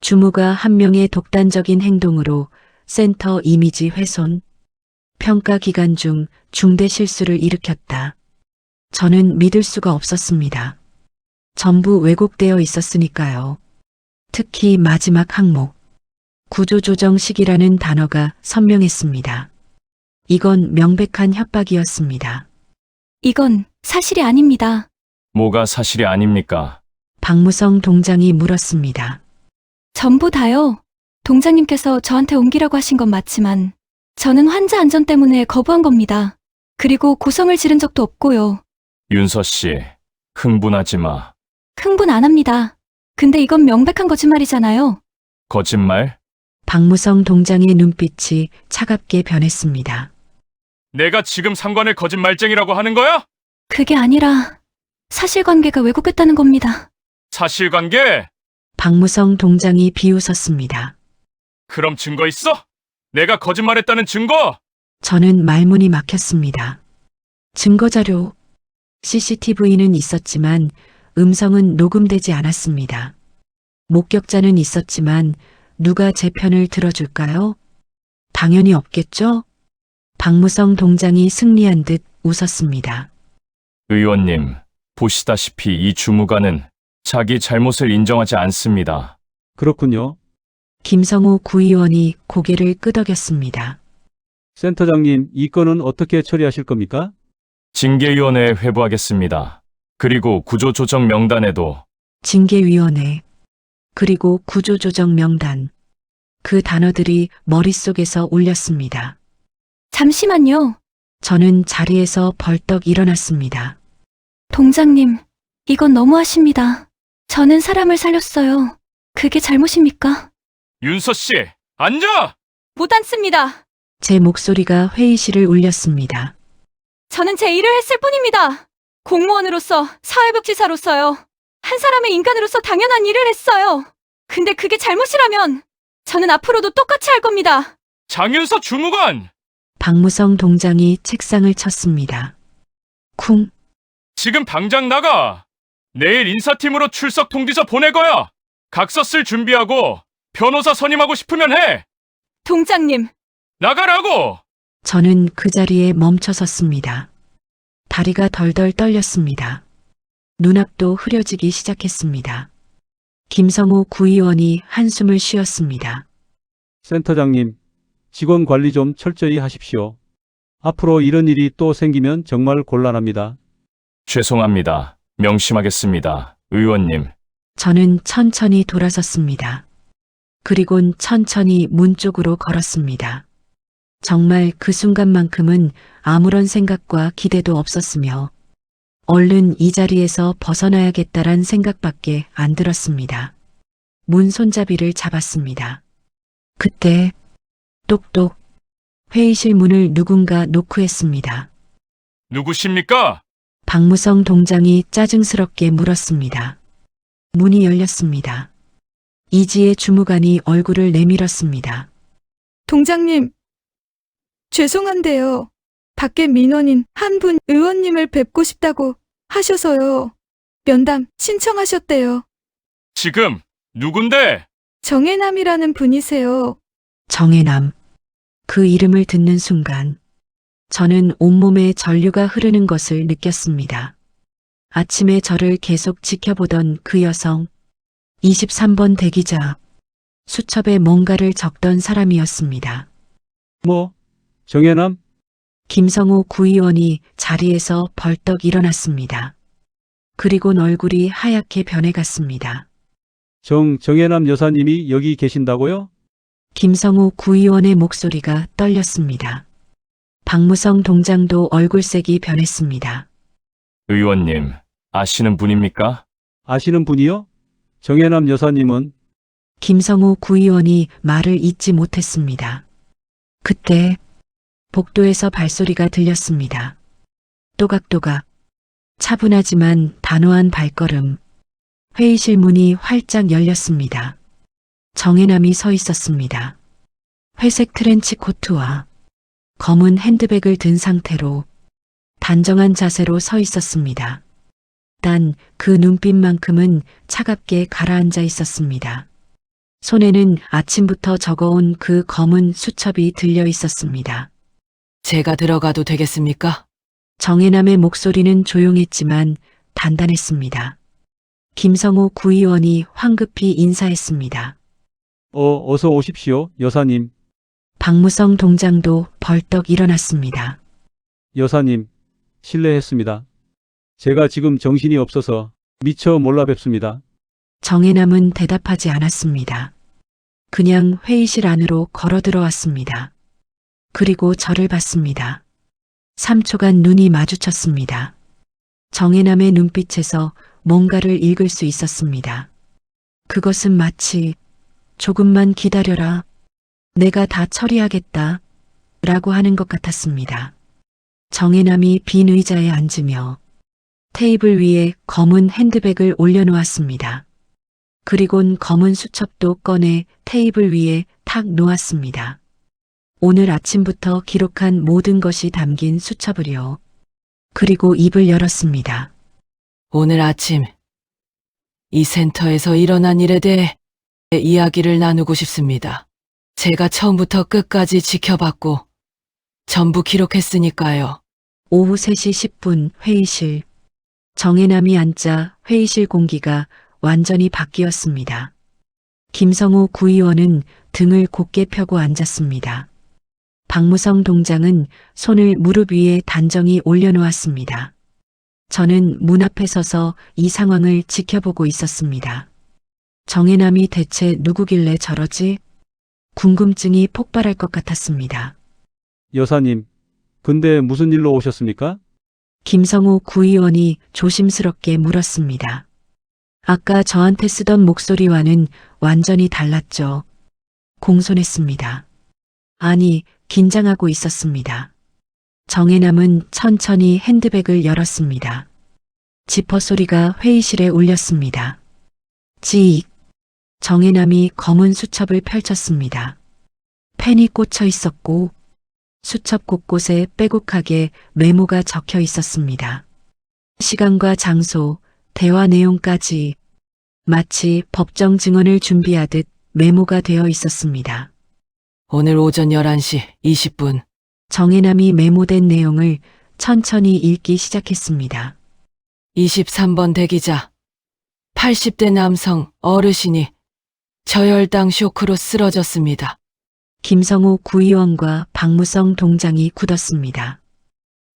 주무가 한 명의 독단적인 행동으로 센터 이미지 훼손. 평가 기간 중 중대 실수를 일으켰다. 저는 믿을 수가 없었습니다. 전부 왜곡되어 있었으니까요. 특히 마지막 항목. 구조조정 시기라는 단어가 선명했습니다. 이건 명백한 협박이었습니다. 이건 사실이 아닙니다. 뭐가 사실이 아닙니까? 박무성 동장이 물었습니다. 전부 다요. 동장님께서 저한테 옮기라고 하신 건 맞지만 저는 환자 안전 때문에 거부한 겁니다. 그리고 고성을 지른 적도 없고요. 윤서 씨, 흥분하지 마. 흥분 안 합니다. 근데 이건 명백한 거짓말이잖아요. 거짓말? 박무성 동장의 눈빛이 차갑게 변했습니다. 내가 지금 상관을 거짓말쟁이라고 하는 거야? 그게 아니라 사실관계가 왜곡됐다는 겁니다. 사실관계? 박무성 동장이 비웃었습니다. 그럼 증거 있어? 내가 거짓말했다는 증거? 저는 말문이 막혔습니다. 증거자료. CCTV는 있었지만 음성은 녹음되지 않았습니다. 목격자는 있었지만 누가 제 편을 들어줄까요? 당연히 없겠죠? 박무성 동장이 승리한 듯 웃었습니다. 의원님, 보시다시피 이 주무관은 자기 잘못을 인정하지 않습니다. 그렇군요. 김성우 구의원이 고개를 끄덕였습니다. 센터장님, 이 건은 어떻게 처리하실 겁니까? 징계위원회에 회부하겠습니다. 그리고 구조조정 명단에도 징계위원회, 그리고 구조조정 명단. 그 단어들이 머릿속에서 울렸습니다. 잠시만요. 저는 자리에서 벌떡 일어났습니다. 동장님, 이건 너무하십니다. 저는 사람을 살렸어요. 그게 잘못입니까? 윤서 씨, 앉아! 못 앉습니다. 제 목소리가 회의실을 울렸습니다. 저는 제 일을 했을 뿐입니다. 공무원으로서, 사회복지사로서요. 한 사람의 인간으로서 당연한 일을 했어요. 근데 그게 잘못이라면 저는 앞으로도 똑같이 할 겁니다. 장윤서 주무관! 박무성 동장이 책상을 쳤습니다. 쿵. 지금 당장 나가! 내일 인사팀으로 출석 통지서 보낼 거야! 각서 쓸 준비하고 변호사 선임하고 싶으면 해! 동장님, 나가라고! 저는 그 자리에 멈춰 섰습니다. 다리가 덜덜 떨렸습니다. 눈앞도 흐려지기 시작했습니다. 김성우 구의원이 한숨을 쉬었습니다. 센터장님, 직원 관리 좀 철저히 하십시오. 앞으로 이런 일이 또 생기면 정말 곤란합니다. 죄송합니다. 명심하겠습니다. 의원님. 저는 천천히 돌아섰습니다. 그리곤 천천히 문 쪽으로 걸었습니다. 정말 그 순간만큼은 아무런 생각과 기대도 없었으며 얼른 이 자리에서 벗어나야겠다란 생각밖에 안 들었습니다. 문 손잡이를 잡았습니다. 그때 똑똑 회의실 문을 누군가 노크했습니다. 누구십니까? 박무성 동장이 짜증스럽게 물었습니다. 문이 열렸습니다. 이지혜 주무관이 얼굴을 내밀었습니다. 동장님, 죄송한데요. 밖에 민원인 한 분 의원님을 뵙고 싶다고 하셔서요. 면담 신청하셨대요. 지금 누군데? 정혜남이라는 분이세요. 정혜남. 그 이름을 듣는 순간 저는 온몸에 전류가 흐르는 것을 느꼈습니다. 아침에 저를 계속 지켜보던 그 여성, 23번 대기자, 수첩에 뭔가를 적던 사람이었습니다. 뭐? 정혜남? 김성우 구의원이 자리에서 벌떡 일어났습니다. 그리곤 얼굴이 하얗게 변해갔습니다. 정혜남 여사님이 여기 계신다고요? 김성우 구의원의 목소리가 떨렸습니다. 박무성 동장도 얼굴색이 변했습니다. 의원님, 아시는 분입니까? 아시는 분이요? 정혜남 여사님은 김성우 구의원이 말을 잇지 못했습니다. 그때 복도에서 발소리가 들렸습니다. 또각또각, 차분하지만 단호한 발걸음. 회의실 문이 활짝 열렸습니다. 정혜남이 서 있었습니다. 회색 트렌치 코트와 검은 핸드백을 든 상태로 단정한 자세로 서 있었습니다. 단 그 눈빛만큼은 차갑게 가라앉아 있었습니다. 손에는 아침부터 적어온 그 검은 수첩이 들려 있었습니다. 제가 들어가도 되겠습니까? 정혜남의 목소리는 조용했지만 단단했습니다. 김성호 구의원이 황급히 인사했습니다. 어서 오십시오, 여사님. 박무성 동장도 벌떡 일어났습니다. 여사님, 실례했습니다. 제가 지금 정신이 없어서 미처 몰라 뵙습니다. 정혜남은 대답하지 않았습니다. 그냥 회의실 안으로 걸어 들어왔습니다. 그리고 저를 봤습니다. 3초간 눈이 마주쳤습니다. 정혜남의 눈빛에서 뭔가를 읽을 수 있었습니다. 그것은 마치 조금만 기다려라. 내가 다 처리하겠다. 라고 하는 것 같았습니다. 정혜남이 빈 의자에 앉으며 테이블 위에 검은 핸드백을 올려놓았습니다. 그리곤 검은 수첩도 꺼내 테이블 위에 탁 놓았습니다. 오늘 아침부터 기록한 모든 것이 담긴 수첩을요. 그리고 입을 열었습니다. 오늘 아침 이 센터에서 일어난 일에 대해 이야기를 나누고 싶습니다. 제가 처음부터 끝까지 지켜봤고 전부 기록했으니까요. 오후 3시 10분 회의실. 정혜남이 앉자 회의실 공기가 완전히 바뀌었습니다. 김성호 구의원은 등을 곧게 펴고 앉았습니다. 박무성 동장은 손을 무릎 위에 단정히 올려놓았습니다. 저는 문 앞에 서서 이 상황을 지켜보고 있었습니다. 정혜남이 대체 누구길래 저러지? 궁금증이 폭발할 것 같았습니다. 여사님, 근데 무슨 일로 오셨습니까? 김성호 구의원이 조심스럽게 물었습니다. 아까 저한테 쓰던 목소리와는 완전히 달랐죠. 공손했습니다. 아니, 긴장하고 있었습니다. 정혜남은 천천히 핸드백을 열었습니다. 지퍼 소리가 회의실에 울렸습니다. 지익. 정혜남이 검은 수첩을 펼쳤습니다. 펜이 꽂혀 있었고 수첩 곳곳에 빼곡하게 메모가 적혀 있었습니다. 시간과 장소, 대화 내용까지 마치 법정 증언을 준비하듯 메모가 되어 있었습니다. 오늘 오전 11시 20분 정혜남이 메모된 내용을 천천히 읽기 시작했습니다. 23번 대기자 80대 남성 어르신이 저혈당 쇼크로 쓰러졌습니다. 김성호 구의원과 박무성 동장이 굳었습니다.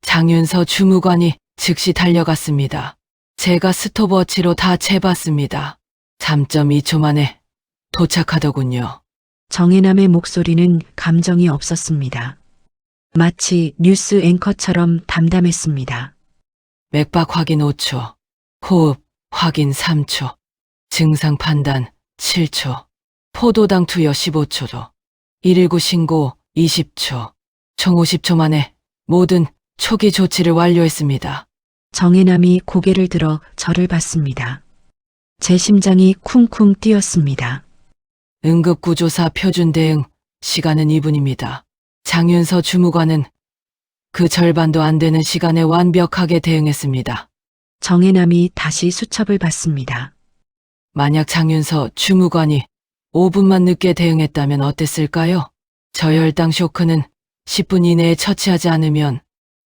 장윤서 주무관이 즉시 달려갔습니다. 제가 스톱워치로 다 재봤습니다. 3.2초 만에 도착하더군요. 정혜남의 목소리는 감정이 없었습니다. 마치 뉴스 앵커처럼 담담했습니다. 맥박 확인 5초, 호흡 확인 3초, 증상 판단 7초, 포도당 투여 15초도, 119 신고 20초, 총 50초 만에 모든 초기 조치를 완료했습니다. 정혜남이 고개를 들어 저를 봤습니다. 제 심장이 쿵쿵 뛰었습니다. 응급구조사 표준 대응 시간은 2분입니다. 장윤서 주무관은 그 절반도 안 되는 시간에 완벽하게 대응했습니다. 정혜남이 다시 수첩을 봤습니다. 만약 장윤서 주무관이 5분만 늦게 대응했다면 어땠을까요? 저혈당 쇼크는 10분 이내에 처치하지 않으면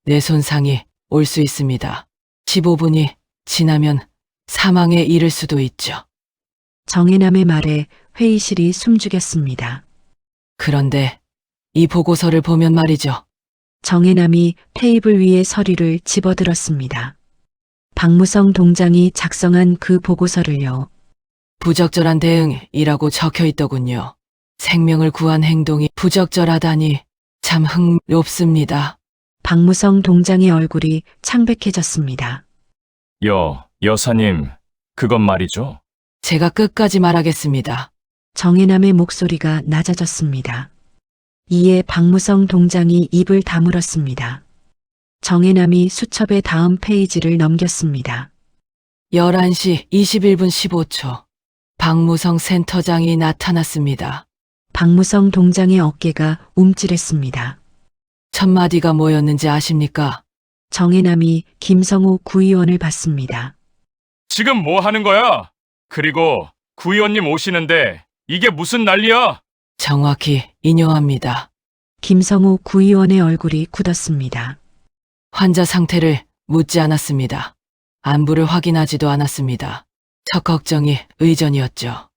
뇌 손상이 올 수 있습니다. 15분이 지나면 사망에 이를 수도 있죠. 정혜남의 말에 회의실이 숨죽였습니다. 그런데 이 보고서를 보면 말이죠. 정혜남이 테이블 위에 서류를 집어들었습니다. 박무성 동장이 작성한 그 보고서를요. 부적절한 대응이라고 적혀 있더군요. 생명을 구한 행동이 부적절하다니 참 흥롭습니다. 박무성 동장의 얼굴이 창백해졌습니다. 여사님, 그건 말이죠. 제가 끝까지 말하겠습니다. 정혜남의 목소리가 낮아졌습니다. 이에 박무성 동장이 입을 다물었습니다. 정혜남이 수첩의 다음 페이지를 넘겼습니다. 11시 21분 15초. 박무성 센터장이 나타났습니다. 박무성 동장의 어깨가 움찔했습니다. 첫 마디가 뭐였는지 아십니까? 정혜남이 김성우 구의원을 봤습니다. 지금 뭐 하는 거야? 그리고 구의원님 오시는데 이게 무슨 난리야? 정확히 인용합니다. 김성우 구의원의 얼굴이 굳었습니다. 환자 상태를 묻지 않았습니다. 안부를 확인하지도 않았습니다. 첫 걱정이 의전이었죠.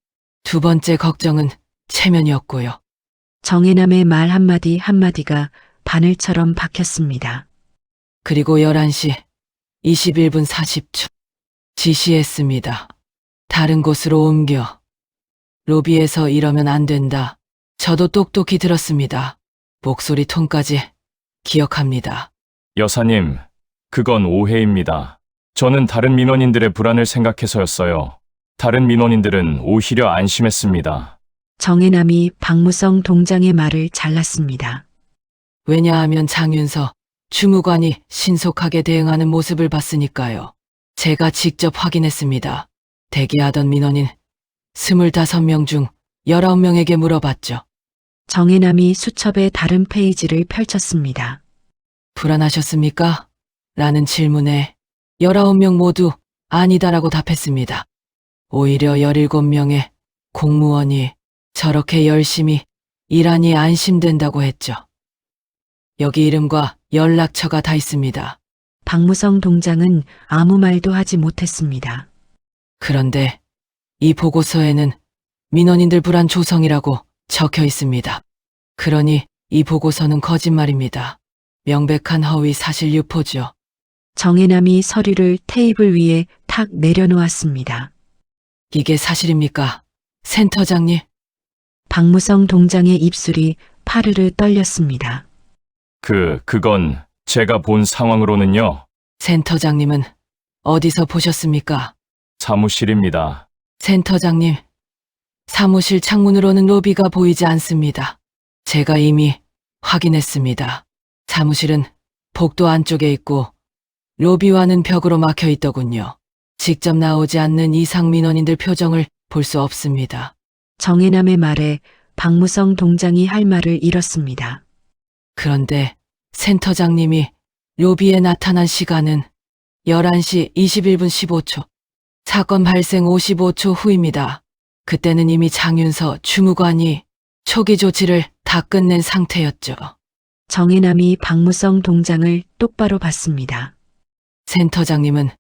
두 번째 걱정은 체면이었고요. 정혜남의 말 한마디 한마디가 바늘처럼 박혔습니다. 그리고 11시 21분 40초. 지시했습니다. 다른 곳으로 옮겨. 로비에서 이러면 안 된다. 저도 똑똑히 들었습니다. 목소리 톤까지 기억합니다. 여사님, 그건 오해입니다. 저는 다른 민원인들의 불안을 생각해서였어요. 다른 민원인들은 오히려 안심했습니다. 정혜남이 박무성 동장의 말을 잘랐습니다. 왜냐하면 장윤서 주무관이 신속하게 대응하는 모습을 봤으니까요. 제가 직접 확인했습니다. 대기하던 민원인 25명 중 19명에게 물어봤죠. 정혜남이 수첩의 다른 페이지를 펼쳤습니다. 불안하셨습니까? 라는 질문에 19명 모두 아니다라고 답했습니다. 오히려 17명의 공무원이 저렇게 열심히 일하니 안심된다고 했죠. 여기 이름과 연락처가 다 있습니다. 박무성 동장은 아무 말도 하지 못했습니다. 그런데 이 보고서에는 민원인들 불안 조성이라고 적혀 있습니다. 그러니 이 보고서는 거짓말입니다. 명백한 허위 사실 유포죠. 정혜남이 서류를 테이블 위에 탁 내려놓았습니다. 이게 사실입니까? 센터장님? 박무성 동장의 입술이 파르르 떨렸습니다. 그건 제가 본 상황으로는요. 센터장님은 어디서 보셨습니까? 사무실입니다. 센터장님, 사무실 창문으로는 로비가 보이지 않습니다. 제가 이미 확인했습니다. 사무실은 복도 안쪽에 있고 로비와는 벽으로 막혀 있더군요. 직접 나오지 않는 이상 민원인들 표정을 볼 수 없습니다. 정혜남의 말에 박무성 동장이 할 말을 잃었습니다. 그런데 센터장님이 로비에 나타난 시간은 11시 21분 15초. 사건 발생 55초 후입니다. 그때는 이미 장윤서 주무관이 초기 조치를 다 끝낸 상태였죠. 정혜남이 박무성 동장을 똑바로 봤습니다. 센터장님은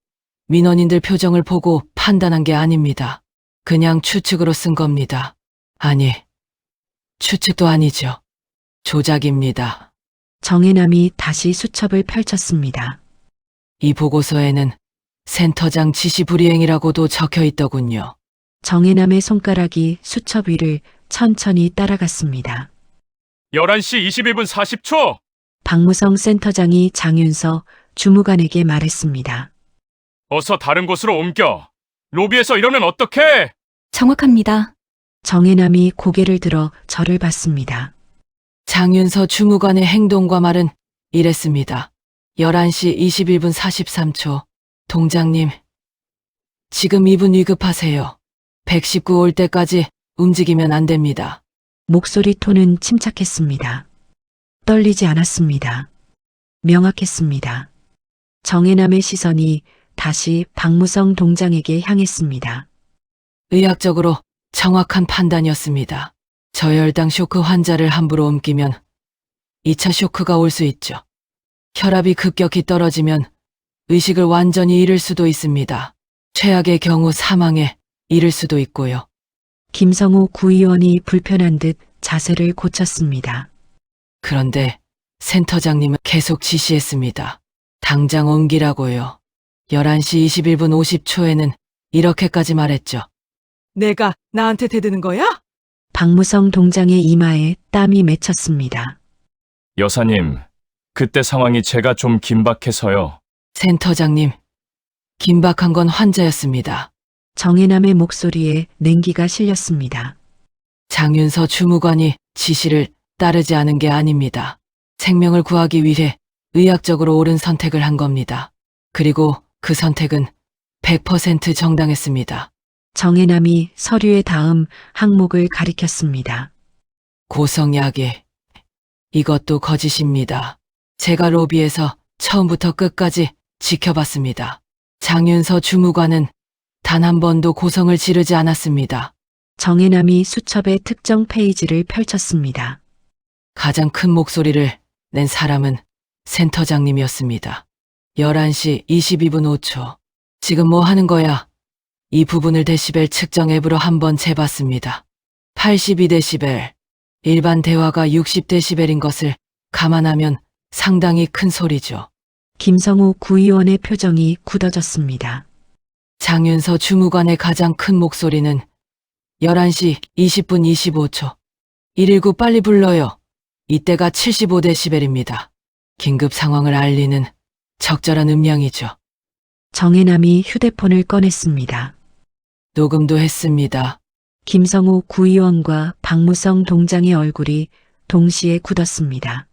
민원인들 표정을 보고 판단한 게 아닙니다. 그냥 추측으로 쓴 겁니다. 아니, 추측도 아니죠. 조작입니다. 정혜남이 다시 수첩을 펼쳤습니다. 이 보고서에는 센터장 지시 불이행이라고도 적혀 있더군요. 정혜남의 손가락이 수첩 위를 천천히 따라갔습니다. 11시 21분 40초! 박무성 센터장이 장윤서 주무관에게 말했습니다. 어서 다른 곳으로 옮겨! 로비에서 이러면 어떡해! 정확합니다. 정혜남이 고개를 들어 저를 봤습니다. 장윤서 주무관의 행동과 말은 이랬습니다. 11시 21분 43초. 동장님, 지금 2분 위급하세요. 119 올 때까지 움직이면 안 됩니다. 목소리 톤은 침착했습니다. 떨리지 않았습니다. 명확했습니다. 정혜남의 시선이 다시 박무성 동장에게 향했습니다. 의학적으로 정확한 판단이었습니다. 저혈당 쇼크 환자를 함부로 옮기면 2차 쇼크가 올 수 있죠. 혈압이 급격히 떨어지면 의식을 완전히 잃을 수도 있습니다. 최악의 경우 사망에 이를 수도 있고요. 김성우 구의원이 불편한 듯 자세를 고쳤습니다. 그런데 센터장님은 계속 지시했습니다. 당장 옮기라고요. 11시 21분 50초에는 이렇게까지 말했죠. 내가 나한테 대드는 거야? 박무성 동장의 이마에 땀이 맺혔습니다. 여사님, 그때 상황이 제가 좀 긴박해서요. 센터장님, 긴박한 건 환자였습니다. 정혜남의 목소리에 냉기가 실렸습니다. 장윤서 주무관이 지시를 따르지 않은 게 아닙니다. 생명을 구하기 위해 의학적으로 옳은 선택을 한 겁니다. 그리고 그 선택은 100% 정당했습니다. 정혜남이 서류의 다음 항목을 가리켰습니다. 고성야기. 이것도 거짓입니다. 제가 로비에서 처음부터 끝까지 지켜봤습니다. 장윤서 주무관은 단 한 번도 고성을 지르지 않았습니다. 정혜남이 수첩의 특정 페이지를 펼쳤습니다. 가장 큰 목소리를 낸 사람은 센터장님이었습니다. 11시 22분 5초. 지금 뭐 하는 거야? 이 부분을 데시벨 측정 앱으로 한번 재봤습니다. 82데시벨. 일반 대화가 60데시벨인 것을 감안하면 상당히 큰 소리죠. 김성우 구의원의 표정이 굳어졌습니다. 장윤서 주무관의 가장 큰 목소리는 11시 20분 25초. 119 빨리 불러요. 이때가 75데시벨입니다. 긴급 상황을 알리는 적절한 음량이죠. 정혜남이 휴대폰을 꺼냈습니다. 녹음도 했습니다. 김성우 구의원과 박무성 동장의 얼굴이 동시에 굳었습니다.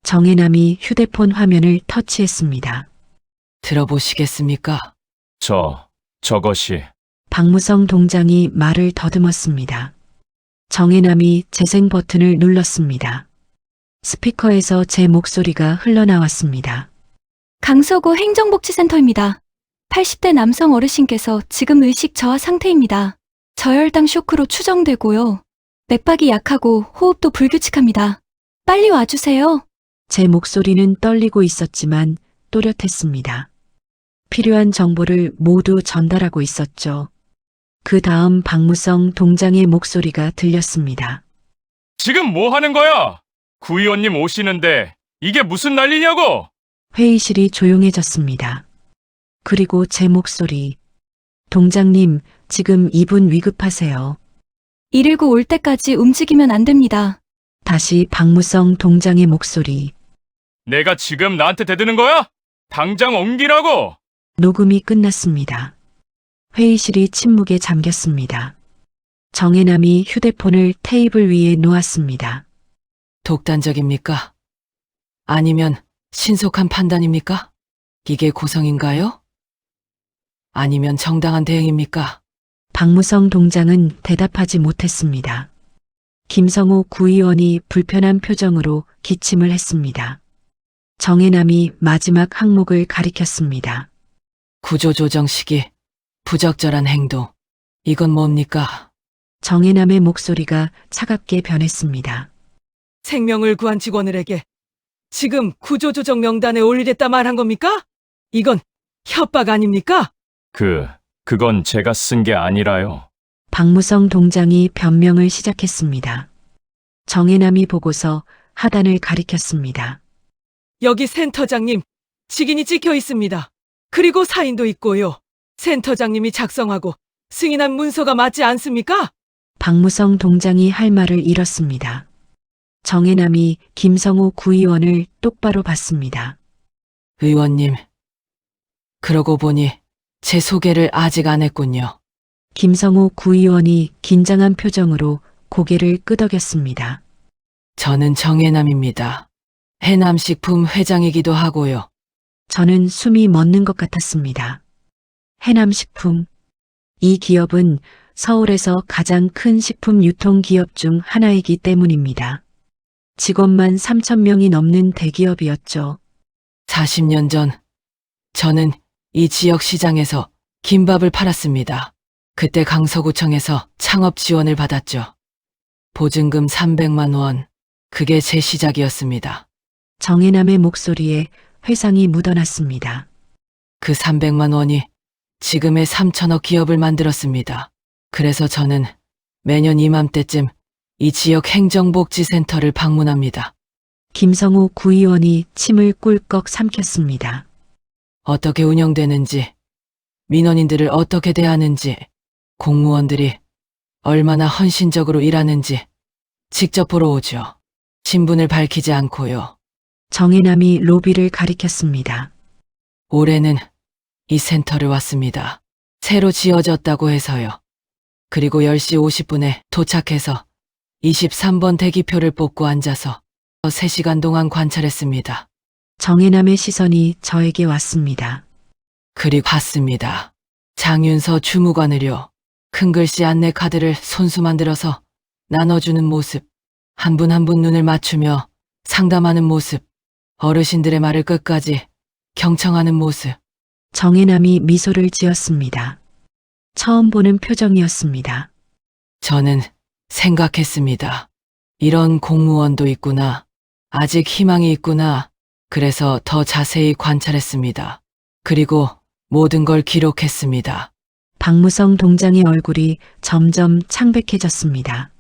정혜남이 휴대폰 화면을 터치했습니다. 들어보시겠습니까? 저것이. 박무성 동장이 말을 더듬었습니다. 정혜남이 재생 버튼을 눌렀습니다. 스피커에서 제 목소리가 흘러나왔습니다. 강서구 행정복지센터입니다. 80대 남성 어르신께서 지금 의식 저하 상태입니다. 저혈당 쇼크로 추정되고요. 맥박이 약하고 호흡도 불규칙합니다. 빨리 와주세요. 제 목소리는 떨리고 있었지만 또렷했습니다. 필요한 정보를 모두 전달하고 있었죠. 그 다음 박무성 동장의 목소리가 들렸습니다. 지금 뭐 하는 거야? 구의원님 오시는데 이게 무슨 난리냐고! 회의실이 조용해졌습니다. 그리고 제 목소리. 동장님, 지금 2분 위급하세요. 119 올 때까지 움직이면 안 됩니다. 다시 박무성 동장의 목소리. 내가 지금 나한테 대드는 거야? 당장 옮기라고! 녹음이 끝났습니다. 회의실이 침묵에 잠겼습니다. 정혜남이 휴대폰을 테이블 위에 놓았습니다. 독단적입니까? 아니면 신속한 판단입니까? 이게 고성인가요? 아니면 정당한 대응입니까? 박무성 동장은 대답하지 못했습니다. 김성우 구의원이 불편한 표정으로 기침을 했습니다. 정혜남이 마지막 항목을 가리켰습니다. 구조조정 시기, 부적절한 행동. 이건 뭡니까? 정혜남의 목소리가 차갑게 변했습니다. 생명을 구한 직원들에게 지금 구조조정 명단에 올리랬다 말한 겁니까? 이건 협박 아닙니까? 그건 제가 쓴 게 아니라요. 박무성 동장이 변명을 시작했습니다. 정혜남이 보고서 하단을 가리켰습니다. 여기 센터장님, 직인이 찍혀 있습니다. 그리고 사인도 있고요. 센터장님이 작성하고 승인한 문서가 맞지 않습니까? 박무성 동장이 할 말을 잃었습니다. 정혜남이 김성호 구의원을 똑바로 봤습니다. 의원님, 그러고 보니 제 소개를 아직 안 했군요. 김성호 구의원이 긴장한 표정으로 고개를 끄덕였습니다. 저는 정혜남입니다. 해남식품 회장이기도 하고요. 저는 숨이 멎는 것 같았습니다. 해남식품. 이 기업은 서울에서 가장 큰 식품 유통 기업 중 하나이기 때문입니다. 직원만 3,000명이 넘는 대기업이었죠. 40년 전, 저는 이 지역 시장에서 김밥을 팔았습니다. 그때 강서구청에서 창업 지원을 받았죠. 보증금 300만 원. 그게 제 시작이었습니다. 정혜남의 목소리에 회상이 묻어났습니다. 그 300만 원이 지금의 3천억 기업을 만들었습니다. 그래서 저는 매년 이맘때쯤 이 지역 행정복지센터를 방문합니다. 김성호 구의원이 침을 꿀꺽 삼켰습니다. 어떻게 운영되는지, 민원인들을 어떻게 대하는지, 공무원들이 얼마나 헌신적으로 일하는지 직접 보러 오죠. 신분을 밝히지 않고요. 정혜남이 로비를 가리켰습니다. 올해는 이 센터를 왔습니다. 새로 지어졌다고 해서요. 그리고 10시 50분에 도착해서 23번 대기표를 뽑고 앉아서 3시간 동안 관찰했습니다. 정혜남의 시선이 저에게 왔습니다. 그리고 봤습니다. 장윤서 주무관을요. 큰 글씨 안내 카드를 손수 만들어서 나눠주는 모습. 한 분 한 분 눈을 맞추며 상담하는 모습. 어르신들의 말을 끝까지 경청하는 모습. 정혜남이 미소를 지었습니다. 처음 보는 표정이었습니다. 저는 생각했습니다. 이런 공무원도 있구나. 아직 희망이 있구나. 그래서 더 자세히 관찰했습니다. 그리고 모든 걸 기록했습니다. 박무성 동장의 얼굴이 점점 창백해졌습니다.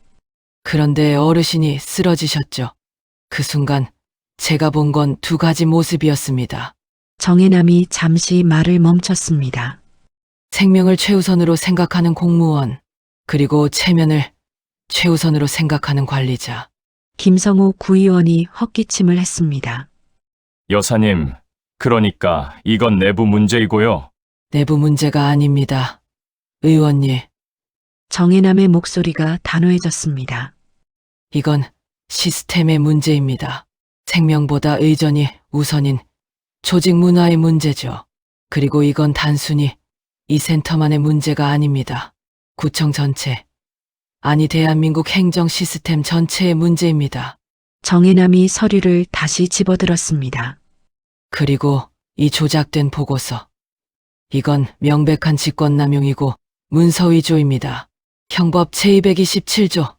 그런데 어르신이 쓰러지셨죠. 그 순간 제가 본 건 2가지 모습이었습니다. 정혜남이 잠시 말을 멈췄습니다. 생명을 최우선으로 생각하는 공무원, 그리고 체면을 최우선으로 생각하는 관리자. 김성호 구의원이 헛기침을 했습니다. 여사님, 그러니까 이건 내부 문제이고요. 내부 문제가 아닙니다. 의원님, 정혜남의 목소리가 단호해졌습니다. 이건 시스템의 문제입니다. 생명보다 의전이 우선인 조직 문화의 문제죠. 그리고 이건 단순히 이 센터만의 문제가 아닙니다. 구청 전체, 아니 대한민국 행정 시스템 전체의 문제입니다. 정혜남이 서류를 다시 집어들었습니다. 그리고 이 조작된 보고서. 이건 명백한 직권남용이고 문서 위조입니다. 형법 제227조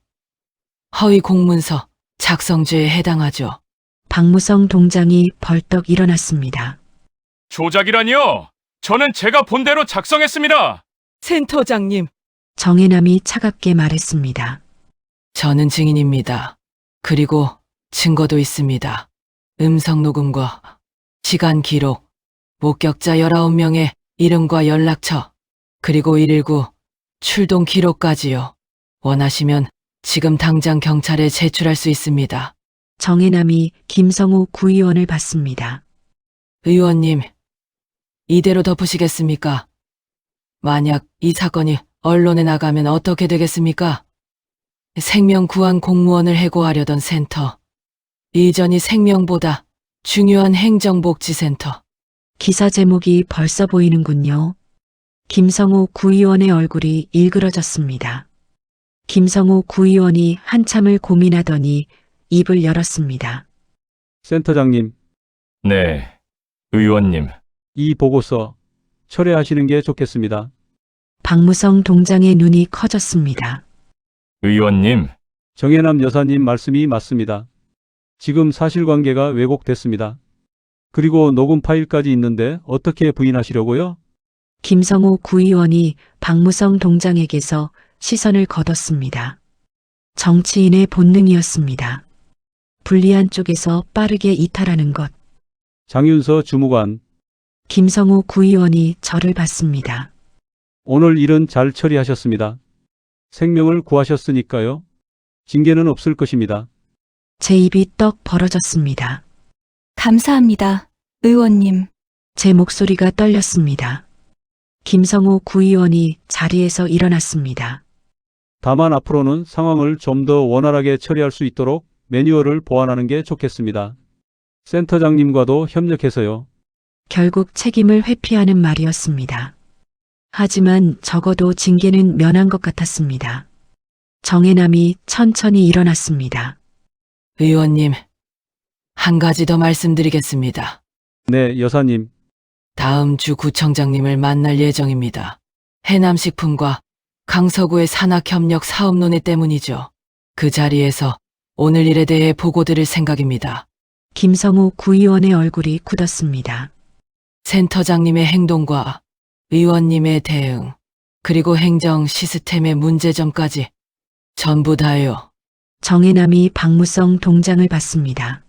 허위 공문서 작성죄에 해당하죠. 박무성 동장이 벌떡 일어났습니다. 조작이라니요? 저는 제가 본대로 작성했습니다. 센터장님, 정혜남이 차갑게 말했습니다. 저는 증인입니다. 그리고 증거도 있습니다. 음성 녹음과 시간 기록, 목격자 19명의 이름과 연락처, 그리고 119 출동 기록까지요. 원하시면 지금 당장 경찰에 제출할 수 있습니다. 정혜남이 김성호 구의원을 봤습니다. 의원님, 이대로 덮으시겠습니까? 만약 이 사건이 언론에 나가면 어떻게 되겠습니까? 생명 구한 공무원을 해고하려던 센터. 이전이 생명보다 중요한 행정복지센터. 기사 제목이 벌써 보이는군요. 김성호 구의원의 얼굴이 일그러졌습니다. 김성호 구의원이 한참을 고민하더니 입을 열었습니다. 센터장님, 네, 의원님. 이 보고서 철회하시는 게 좋겠습니다. 박무성 동장의 눈이 커졌습니다. 의원님, 정혜남 여사님 말씀이 맞습니다. 지금 사실관계가 왜곡됐습니다. 그리고 녹음 파일까지 있는데 어떻게 부인하시려고요? 김성호 구의원이 박무성 동장에게서 시선을 거뒀습니다. 정치인의 본능이었습니다. 불리한 쪽에서 빠르게 이탈하는 것. 장윤서 주무관, 김성호 구의원이 저를 봤습니다. 오늘 일은 잘 처리하셨습니다. 생명을 구하셨으니까요. 징계는 없을 것입니다. 제 입이 떡 벌어졌습니다. 감사합니다, 의원님. 제 목소리가 떨렸습니다. 김성호 구의원이 자리에서 일어났습니다. 다만 앞으로는 상황을 좀 더 원활하게 처리할 수 있도록 매뉴얼을 보완하는 게 좋겠습니다. 센터장님과도 협력해서요. 결국 책임을 회피하는 말이었습니다. 하지만 적어도 징계는 면한 것 같았습니다. 정혜남이 천천히 일어났습니다. 의원님, 한 가지 더 말씀드리겠습니다. 네, 여사님. 다음 주 구청장님을 만날 예정입니다. 해남식품과 강서구의 산학협력 사업 논의 때문이죠. 그 자리에서 오늘 일에 대해 보고 드릴 생각입니다. 김성호 구의원의 얼굴이 굳었습니다. 센터장님의 행동과 의원님의 대응, 그리고 행정 시스템의 문제점까지 전부 다요. 정혜남이 박무성 동장을 받습니다.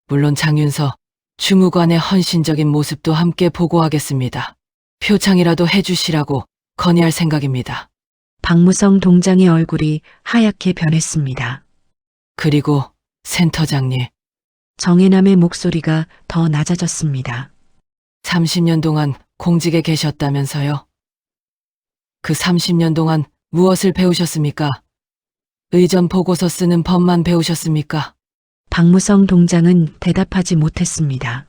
물론 장윤서 주무관의 헌신적인 모습도 함께 보고하겠습니다. 표창이라도 해주시라고 건의할 생각입니다. 박무성 동장의 얼굴이 하얗게 변했습니다. 그리고 센터장님, 정혜남의 목소리가 더 낮아졌습니다. 30년 동안 공직에 계셨다면서요? 그 30년 동안 무엇을 배우셨습니까? 의전 보고서 쓰는 법만 배우셨습니까? 박무성 동장은 대답하지 못했습니다.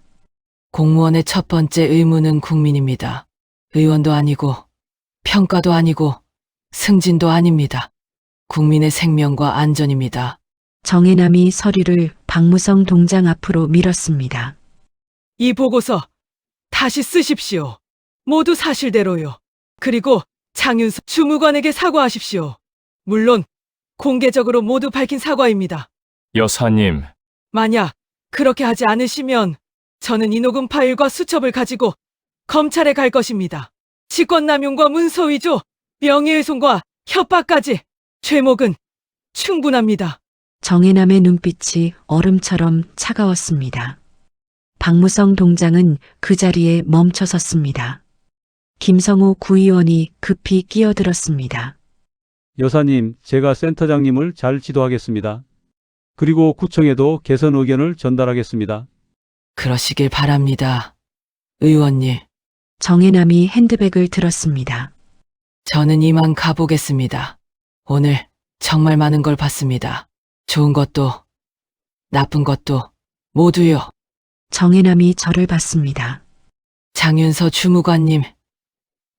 공무원의 첫 번째 의무는 국민입니다. 의원도 아니고 평가도 아니고 승진도 아닙니다. 국민의 생명과 안전입니다. 정혜남이 서류를 박무성 동장 앞으로 밀었습니다. 이 보고서 다시 쓰십시오. 모두 사실대로요. 그리고 장윤서 주무관에게 사과하십시오. 물론 공개적으로 모두 밝힌 사과입니다. 여사님, 만약 그렇게 하지 않으시면 저는 이 녹음 파일과 수첩을 가지고 검찰에 갈 것입니다. 직권남용과 문서위조, 명예훼손과 협박까지 죄목은 충분합니다. 정혜남의 눈빛이 얼음처럼 차가웠습니다. 박무성 동장은 그 자리에 멈춰 섰습니다. 김성호 구의원이 급히 끼어들었습니다. 여사님, 제가 센터장님을 잘 지도하겠습니다. 그리고 구청에도 개선 의견을 전달하겠습니다. 그러시길 바랍니다. 의원님, 정혜남이 핸드백을 들었습니다. 저는 이만 가보겠습니다. 오늘 정말 많은 걸 봤습니다. 좋은 것도 나쁜 것도 모두요. 정혜남이 저를 봤습니다. 장윤서 주무관님,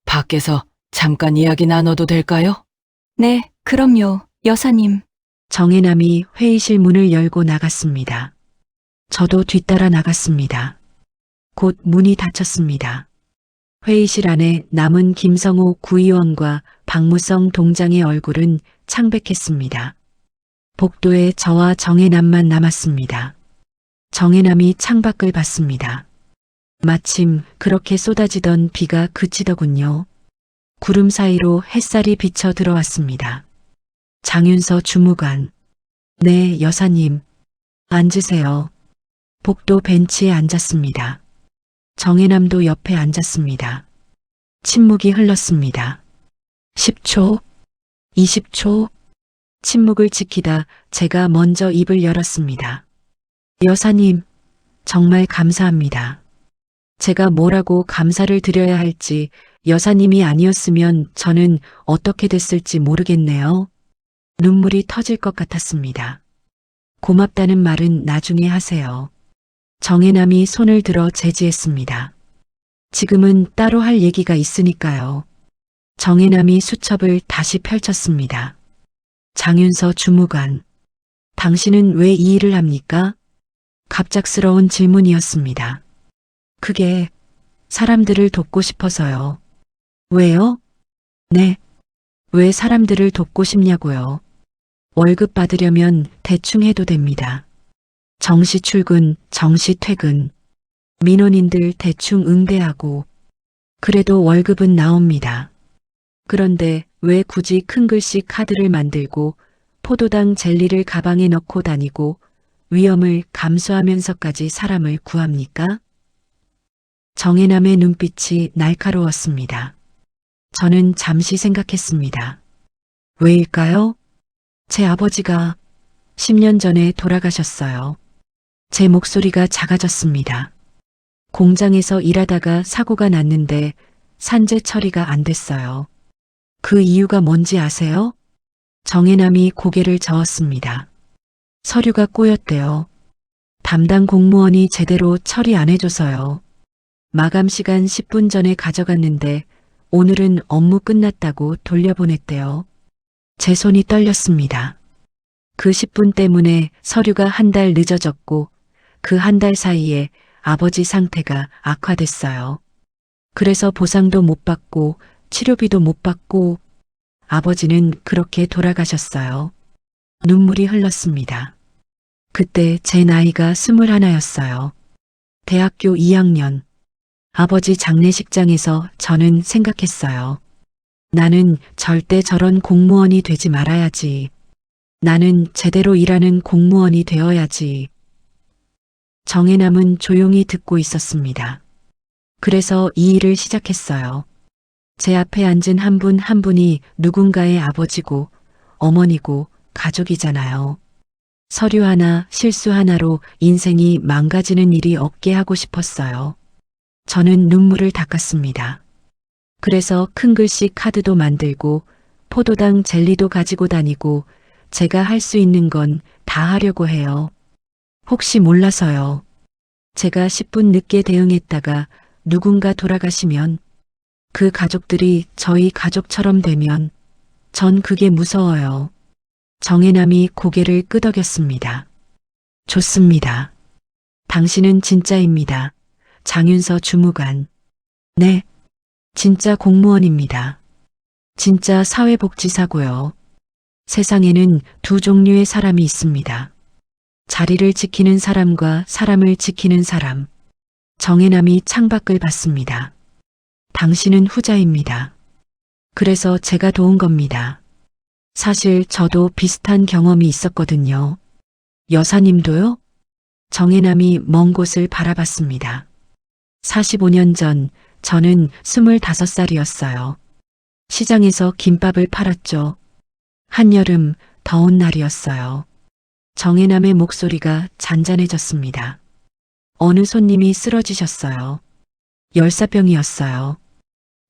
밖에서 잠깐 이야기 나눠도 될까요? 네, 그럼요, 여사님. 정혜남이 회의실 문을 열고 나갔습니다. 저도 뒤따라 나갔습니다. 곧 문이 닫혔습니다. 회의실 안에 남은 김성호 구의원과 박무성 동장의 얼굴은 창백했습니다. 복도에 저와 정혜남만 남았습니다. 정혜남이 창밖을 봤습니다. 마침 그렇게 쏟아지던 비가 그치더군요. 구름 사이로 햇살이 비쳐 들어왔습니다. 장윤서 주무관. 네, 여사님. 앉으세요. 복도 벤치에 앉았습니다. 정혜남도 옆에 앉았습니다. 침묵이 흘렀습니다. 10초, 20초. 침묵을 지키다 제가 먼저 입을 열었습니다. 여사님, 정말 감사합니다. 제가 뭐라고 감사를 드려야 할지, 여사님이 아니었으면 저는 어떻게 됐을지 모르겠네요. 눈물이 터질 것 같았습니다. 고맙다는 말은 나중에 하세요. 정혜남이 손을 들어 제지했습니다. 지금은 따로 할 얘기가 있으니까요. 정혜남이 수첩을 다시 펼쳤습니다. 장윤서 주무관, 당신은 왜 이 일을 합니까? 갑작스러운 질문이었습니다. 그게 사람들을 돕고 싶어서요. 왜요? 네. 왜 사람들을 돕고 싶냐고요. 월급 받으려면 대충 해도 됩니다. 정시 출근, 정시 퇴근. 민원인들 대충 응대하고. 그래도 월급은 나옵니다. 그런데 왜 굳이 큰 글씨 카드를 만들고 포도당 젤리를 가방에 넣고 다니고 위험을 감수하면서까지 사람을 구합니까? 정혜남의 눈빛이 날카로웠습니다. 저는 잠시 생각했습니다. 왜일까요? 제 아버지가 10년 전에 돌아가셨어요. 제 목소리가 작아졌습니다. 공장에서 일하다가 사고가 났는데 산재 처리가 안 됐어요. 그 이유가 뭔지 아세요? 정혜남이 고개를 저었습니다. 서류가 꼬였대요. 담당 공무원이 제대로 처리 안 해줘서요. 마감 시간 10분 전에 가져갔는데 오늘은 업무 끝났다고 돌려보냈대요. 제 손이 떨렸습니다. 그 10분 때문에 서류가 한 달 늦어졌고 그 한 달 사이에 아버지 상태가 악화됐어요. 그래서 보상도 못 받고 치료비도 못 받고 아버지는 그렇게 돌아가셨어요. 눈물이 흘렀습니다. 그때 제 나이가 21였어요. 대학교 2학년. 아버지 장례식장에서 저는 생각했어요. 나는 절대 저런 공무원이 되지 말아야지. 나는 제대로 일하는 공무원이 되어야지. 정혜남은 조용히 듣고 있었습니다. 그래서 이 일을 시작했어요. 제 앞에 앉은 한 분 한 분이 누군가의 아버지고 어머니고 가족이잖아요. 서류 하나, 실수 하나로 인생이 망가지는 일이 없게 하고 싶었어요. 저는 눈물을 닦았습니다. 그래서 큰 글씨 카드도 만들고 포도당 젤리도 가지고 다니고 제가 할 수 있는 건 다 하려고 해요. 혹시 몰라서요. 제가 10분 늦게 대응했다가 누군가 돌아가시면 그 가족들이 저희 가족처럼 되면 전 그게 무서워요. 정혜남이 고개를 끄덕였습니다. 좋습니다. 당신은 진짜입니다. 장윤서 주무관. 네, 진짜 공무원입니다. 진짜 사회복지사고요. 세상에는 두 종류의 사람이 있습니다. 자리를 지키는 사람과 사람을 지키는 사람. 정혜남이 창밖을 봤습니다. 당신은 후자입니다. 그래서 제가 도운 겁니다. 사실 저도 비슷한 경험이 있었거든요. 여사님도요? 정혜남이 먼 곳을 바라봤습니다. 45년 전 저는 25살이었어요. 시장에서 김밥을 팔았죠. 한여름 더운 날이었어요. 정혜남의 목소리가 잔잔해졌습니다. 어느 손님이 쓰러지셨어요. 열사병이었어요.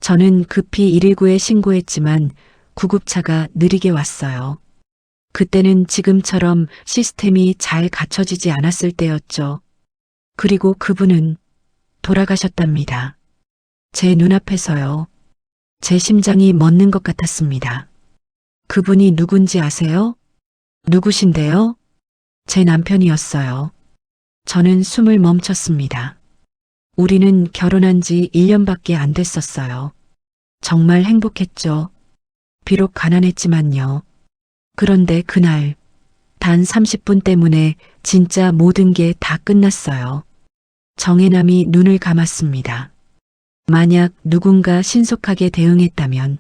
저는 급히 119에 신고했지만 구급차가 느리게 왔어요. 그때는 지금처럼 시스템이 잘 갖춰지지 않았을 때였죠. 그리고 그분은 돌아가셨답니다. 제 눈앞에서요. 제 심장이 멎는 것 같았습니다. 그분이 누군지 아세요? 누구신데요? 제 남편이었어요. 저는 숨을 멈췄습니다. 우리는 결혼한 지 1년밖에 안 됐었어요. 정말 행복했죠. 비록 가난했지만요. 그런데 그날 단 30분 때문에 진짜 모든 게 다 끝났어요. 정혜남이 눈을 감았습니다. 만약 누군가 신속하게 대응했다면,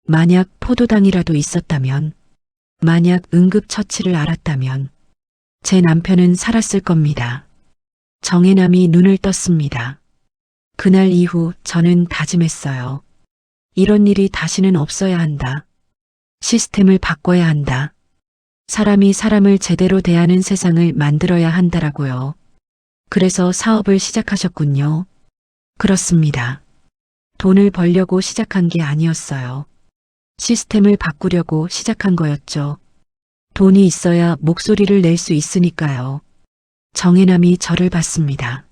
만약 포도당이라도 있었다면, 만약 응급처치를 알았다면, 제 남편은 살았을 겁니다. 정혜남이 눈을 떴습니다. 그날 이후 저는 다짐했어요. 이런 일이 다시는 없어야 한다. 시스템을 바꿔야 한다. 사람이 사람을 제대로 대하는 세상을 만들어야 한다라고요. 그래서 사업을 시작하셨군요. 그렇습니다. 돈을 벌려고 시작한 게 아니었어요. 시스템을 바꾸려고 시작한 거였죠. 돈이 있어야 목소리를 낼 수 있으니까요. 정혜남이 저를 봤습니다.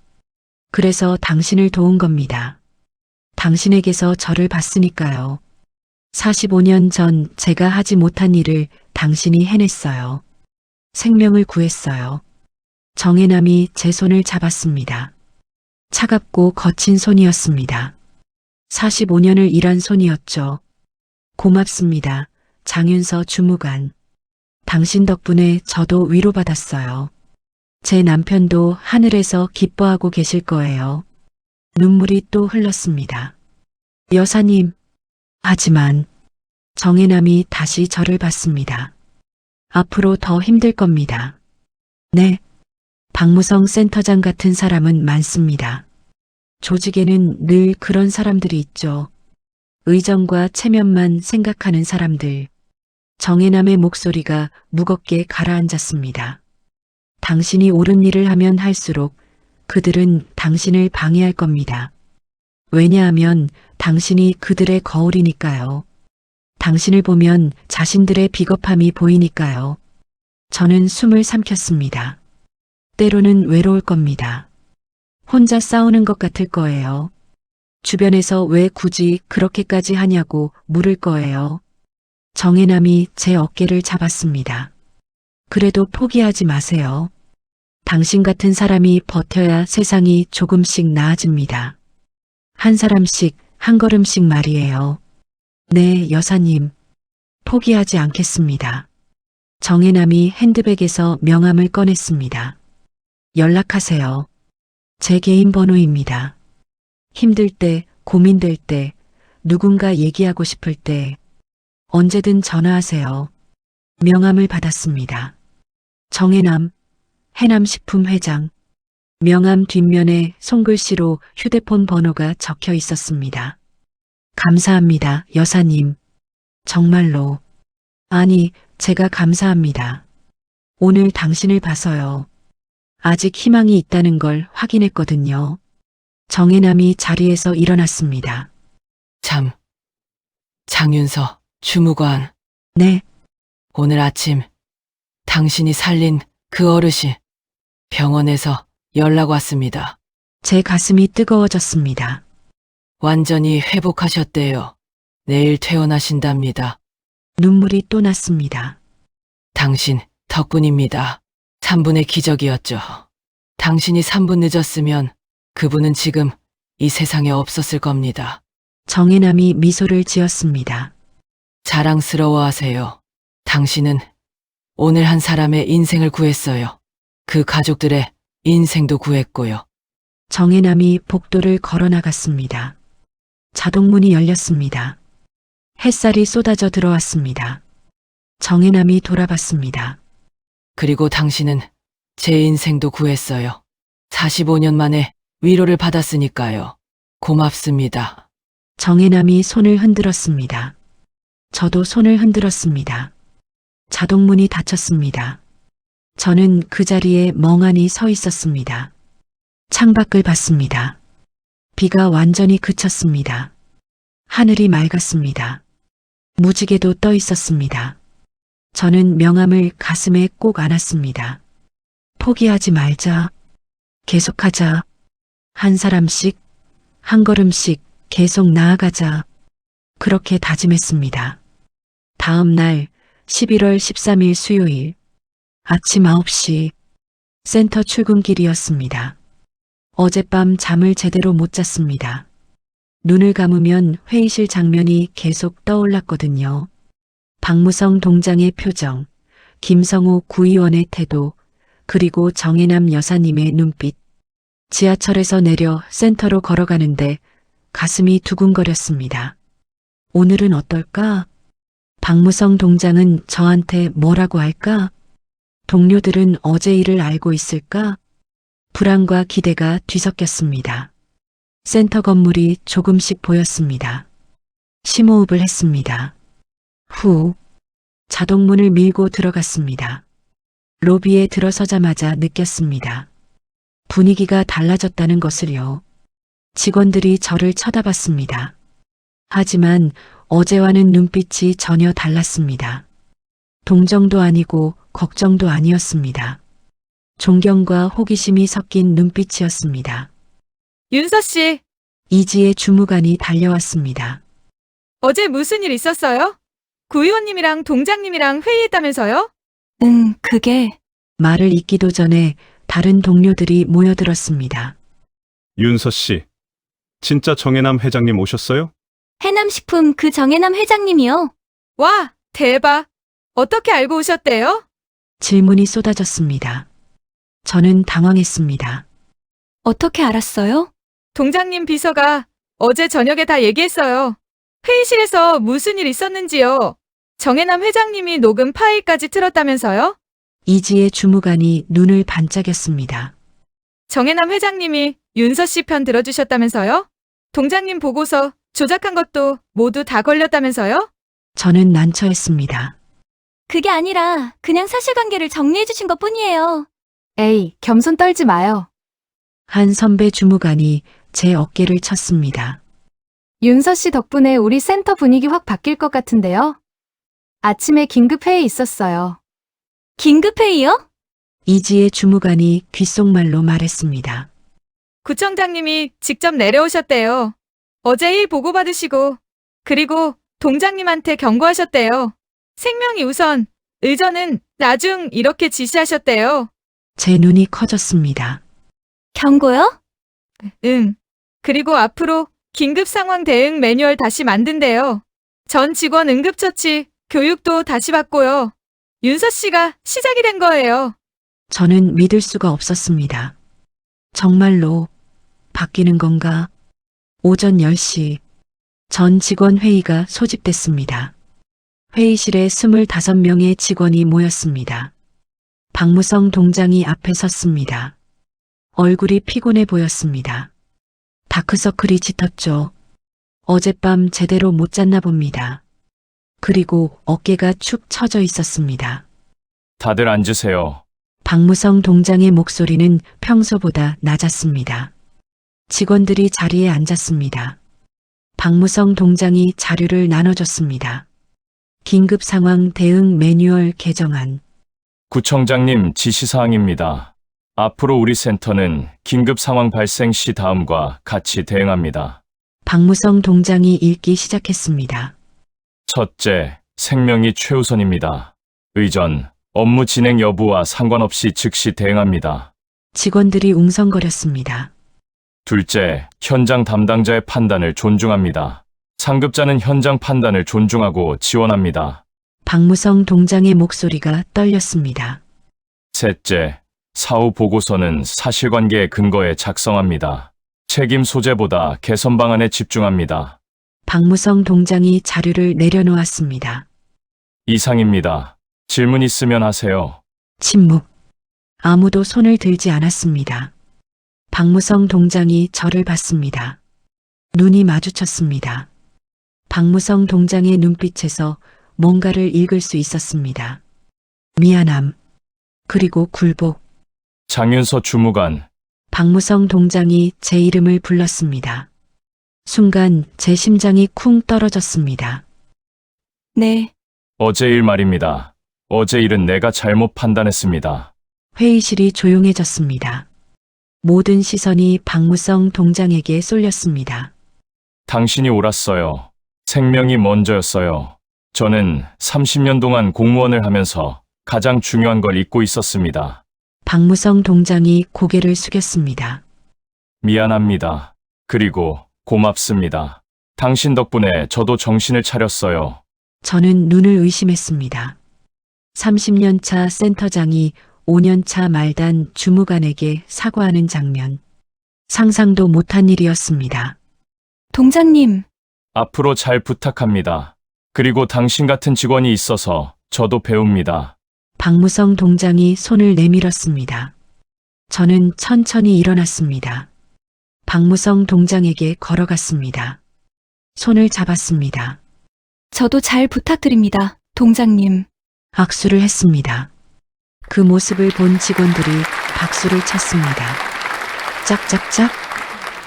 그래서 당신을 도운 겁니다. 당신에게서 저를 봤으니까요. 45년 전 제가 하지 못한 일을 당신이 해냈어요. 생명을 구했어요. 정혜남이 제 손을 잡았습니다. 차갑고 거친 손이었습니다. 45년을 일한 손이었죠. 고맙습니다. 장윤서 주무관. 당신 덕분에 저도 위로받았어요. 제 남편도 하늘에서 기뻐하고 계실 거예요. 눈물이 또 흘렀습니다. 여사님. 하지만 정혜남이 다시 저를 봤습니다. 앞으로 더 힘들 겁니다. 네. 박무성 센터장 같은 사람은 많습니다. 조직에는 늘 그런 사람들이 있죠. 의정과 체면만 생각하는 사람들. 정혜남의 목소리가 무겁게 가라앉았습니다. 당신이 옳은 일을 하면 할수록 그들은 당신을 방해할 겁니다. 왜냐하면 당신이 그들의 거울이니까요. 당신을 보면 자신들의 비겁함이 보이니까요. 저는 숨을 삼켰습니다. 때로는 외로울 겁니다. 혼자 싸우는 것 같을 거예요. 주변에서 왜 굳이 그렇게까지 하냐고 물을 거예요. 정혜남이 제 어깨를 잡았습니다. 그래도 포기하지 마세요. 당신 같은 사람이 버텨야 세상이 조금씩 나아집니다. 한 사람씩, 한 걸음씩 말이에요. 네, 여사님. 포기하지 않겠습니다. 정혜남이 핸드백에서 명함을 꺼냈습니다. 연락하세요. 제 개인 번호입니다. 힘들 때, 고민될 때, 누군가 얘기하고 싶을 때, 언제든 전화하세요. 명함을 받았습니다. 정혜남, 해남식품 회장. 명함 뒷면에 손글씨로 휴대폰 번호가 적혀 있었습니다. 감사합니다, 여사님. 정말로. 아니, 제가 감사합니다. 오늘 당신을 봐서요. 아직 희망이 있다는 걸 확인했거든요. 정혜남이 자리에서 일어났습니다. 장윤서, 주무관. 네, 오늘 아침 당신이 살린 그 어르신 병원에서 연락 왔습니다. 제 가슴이 뜨거워졌습니다. 완전히 회복하셨대요. 내일 퇴원하신답니다. 눈물이 또 났습니다. 당신 덕분입니다. 3분의 기적이었죠. 당신이 3분 늦었으면 그분은 지금 이 세상에 없었을 겁니다. 정혜남이 미소를 지었습니다. 자랑스러워하세요. 당신은 오늘 한 사람의 인생을 구했어요. 그 가족들의 인생도 구했고요. 정혜남이 복도를 걸어 나갔습니다. 자동문이 열렸습니다. 햇살이 쏟아져 들어왔습니다. 정혜남이 돌아봤습니다. 그리고 당신은 제 인생도 구했어요. 45년 만에 위로를 받았으니까요. 고맙습니다. 정혜남이 손을 흔들었습니다. 저도 손을 흔들었습니다. 자동문이 닫혔습니다. 저는 그 자리에 멍하니 서 있었습니다. 창밖을 봤습니다. 비가 완전히 그쳤습니다. 하늘이 맑았습니다. 무지개도 떠 있었습니다. 저는 명함을 가슴에 꼭 안았습니다. 포기하지 말자. 계속하자. 한 사람씩, 한 걸음씩 계속 나아가자. 그렇게 다짐했습니다. 다음 날 11월 13일 수요일 아침 9시 센터 출근길이었습니다. 어젯밤 잠을 제대로 못 잤습니다. 눈을 감으면 회의실 장면이 계속 떠올랐거든요. 박무성 동장의 표정, 김성호 구의원의 태도, 그리고 정혜남 여사님의 눈빛. 지하철에서 내려 센터로 걸어가는데 가슴이 두근거렸습니다. 오늘은 어떨까? 박무성 동장은 저한테 뭐라고 할까? 동료들은 어제 일을 알고 있을까? 불안과 기대가 뒤섞였습니다. 센터 건물이 조금씩 보였습니다. 심호흡을 했습니다. 후, 자동문을 밀고 들어갔습니다. 로비에 들어서자마자 느꼈습니다. 분위기가 달라졌다는 것을요. 직원들이 저를 쳐다봤습니다. 하지만 어제와는 눈빛이 전혀 달랐습니다. 동정도 아니고 걱정도 아니었습니다. 존경과 호기심이 섞인 눈빛이었습니다. 윤서 씨, 이지의 주무관이 달려왔습니다. 어제 무슨 일 있었어요? 구의원님이랑 동장님이랑 회의했다면서요? 그게 말을 잇기도 전에 다른 동료들이 모여들었습니다. 윤서 씨, 진짜 정혜남 회장님 오셨어요? 해남식품 그 정혜남 회장님이요. 와, 대박. 어떻게 알고 오셨대요? 질문이 쏟아졌습니다. 저는 당황했습니다. 어떻게 알았어요? 동장님 비서가 어제 저녁에 다 얘기했어요. 회의실에서 무슨 일 있었는지요. 정혜남 회장님이 녹음 파일까지 틀었다면서요? 이지의 주무관이 눈을 반짝였습니다. 정혜남 회장님이 윤서 씨 편 들어주셨다면서요? 동장님 보고서 조작한 것도 모두 다 걸렸다면서요? 저는 난처했습니다. 그게 아니라 그냥 사실관계를 정리해 주신 것 뿐이에요. 에이, 겸손 떨지 마요. 한 선배 주무관이 제 어깨를 쳤습니다. 윤서 씨 덕분에 우리 센터 분위기 확 바뀔 것 같은데요? 아침에 긴급회의 있었어요. 긴급회의요? 이지혜 주무관이 귓속말로 말했습니다. 구청장님이 직접 내려오셨대요. 어제 일 보고받으시고, 그리고 동장님한테 경고하셨대요. 생명이 우선, 의전은 나중 이렇게 지시하셨대요. 제 눈이 커졌습니다. 경고요? 응. 그리고 앞으로 긴급 상황 대응 매뉴얼 다시 만든대요. 전 직원 응급처치, 교육도 다시 받고요. 윤서 씨가 시작이 된 거예요. 저는 믿을 수가 없었습니다. 정말로 바뀌는 건가? 오전 10시 전 직원 회의가 소집됐습니다. 회의실에 25명의 직원이 모였습니다. 박무성 동장이 앞에 섰습니다. 얼굴이 피곤해 보였습니다. 다크서클이 짙었죠. 어젯밤 제대로 못 잤나 봅니다. 그리고 어깨가 축 처져 있었습니다. 다들 앉으세요. 박무성 동장의 목소리는 평소보다 낮았습니다. 직원들이 자리에 앉았습니다. 박무성 동장이 자료를 나눠줬습니다. 긴급 상황 대응 매뉴얼 개정안. 구청장님 지시사항입니다. 앞으로 우리 센터는 긴급 상황 발생 시 다음과 같이 대응합니다. 박무성 동장이 읽기 시작했습니다. 첫째, 생명이 최우선입니다. 의전, 업무 진행 여부와 상관없이 즉시 대응합니다. 직원들이 웅성거렸습니다. 둘째, 현장 담당자의 판단을 존중합니다. 상급자는 현장 판단을 존중하고 지원합니다. 박무성 동장의 목소리가 떨렸습니다. 셋째, 사후 보고서는 사실관계의 근거에 작성합니다. 책임 소재보다 개선 방안에 집중합니다. 박무성 동장이 자료를 내려놓았습니다. 이상입니다. 질문 있으면 하세요. 침묵. 아무도 손을 들지 않았습니다. 박무성 동장이 저를 봤습니다. 눈이 마주쳤습니다. 박무성 동장의 눈빛에서 뭔가를 읽을 수 있었습니다. 미안함. 그리고 굴복. 장윤서 주무관, 박무성 동장이 제 이름을 불렀습니다. 순간 제 심장이 쿵 떨어졌습니다. 네. 어제 일 말입니다. 어제 일은 내가 잘못 판단했습니다. 회의실이 조용해졌습니다. 모든 시선이 박무성 동장에게 쏠렸습니다. 당신이 옳았어요. 생명이 먼저였어요. 저는 30년 동안 공무원을 하면서 가장 중요한 걸 잊고 있었습니다. 박무성 동장이 고개를 숙였습니다. 미안합니다. 그리고 고맙습니다. 당신 덕분에 저도 정신을 차렸어요. 저는 눈을 의심했습니다. 30년 차 센터장이 5년 차 말단 주무관에게 사과하는 장면. 상상도 못한 일이었습니다. 동장님, 앞으로 잘 부탁합니다. 그리고 당신 같은 직원이 있어서 저도 배웁니다. 박무성 동장이 손을 내밀었습니다. 저는 천천히 일어났습니다. 박무성 동장에게 걸어갔습니다. 손을 잡았습니다. 저도 잘 부탁드립니다, 동장님. 악수를 했습니다. 그 모습을 본 직원들이 박수를 쳤습니다. 짝짝짝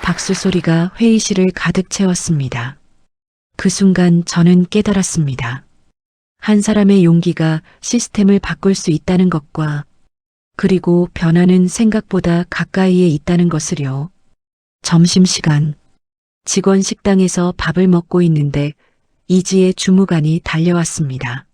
박수 소리가 회의실을 가득 채웠습니다. 그 순간 저는 깨달았습니다. 한 사람의 용기가 시스템을 바꿀 수 있다는 것과 그리고 변화는 생각보다 가까이에 있다는 것을요. 점심시간 직원 식당에서 밥을 먹고 있는데 이지의 주무관이 달려왔습니다.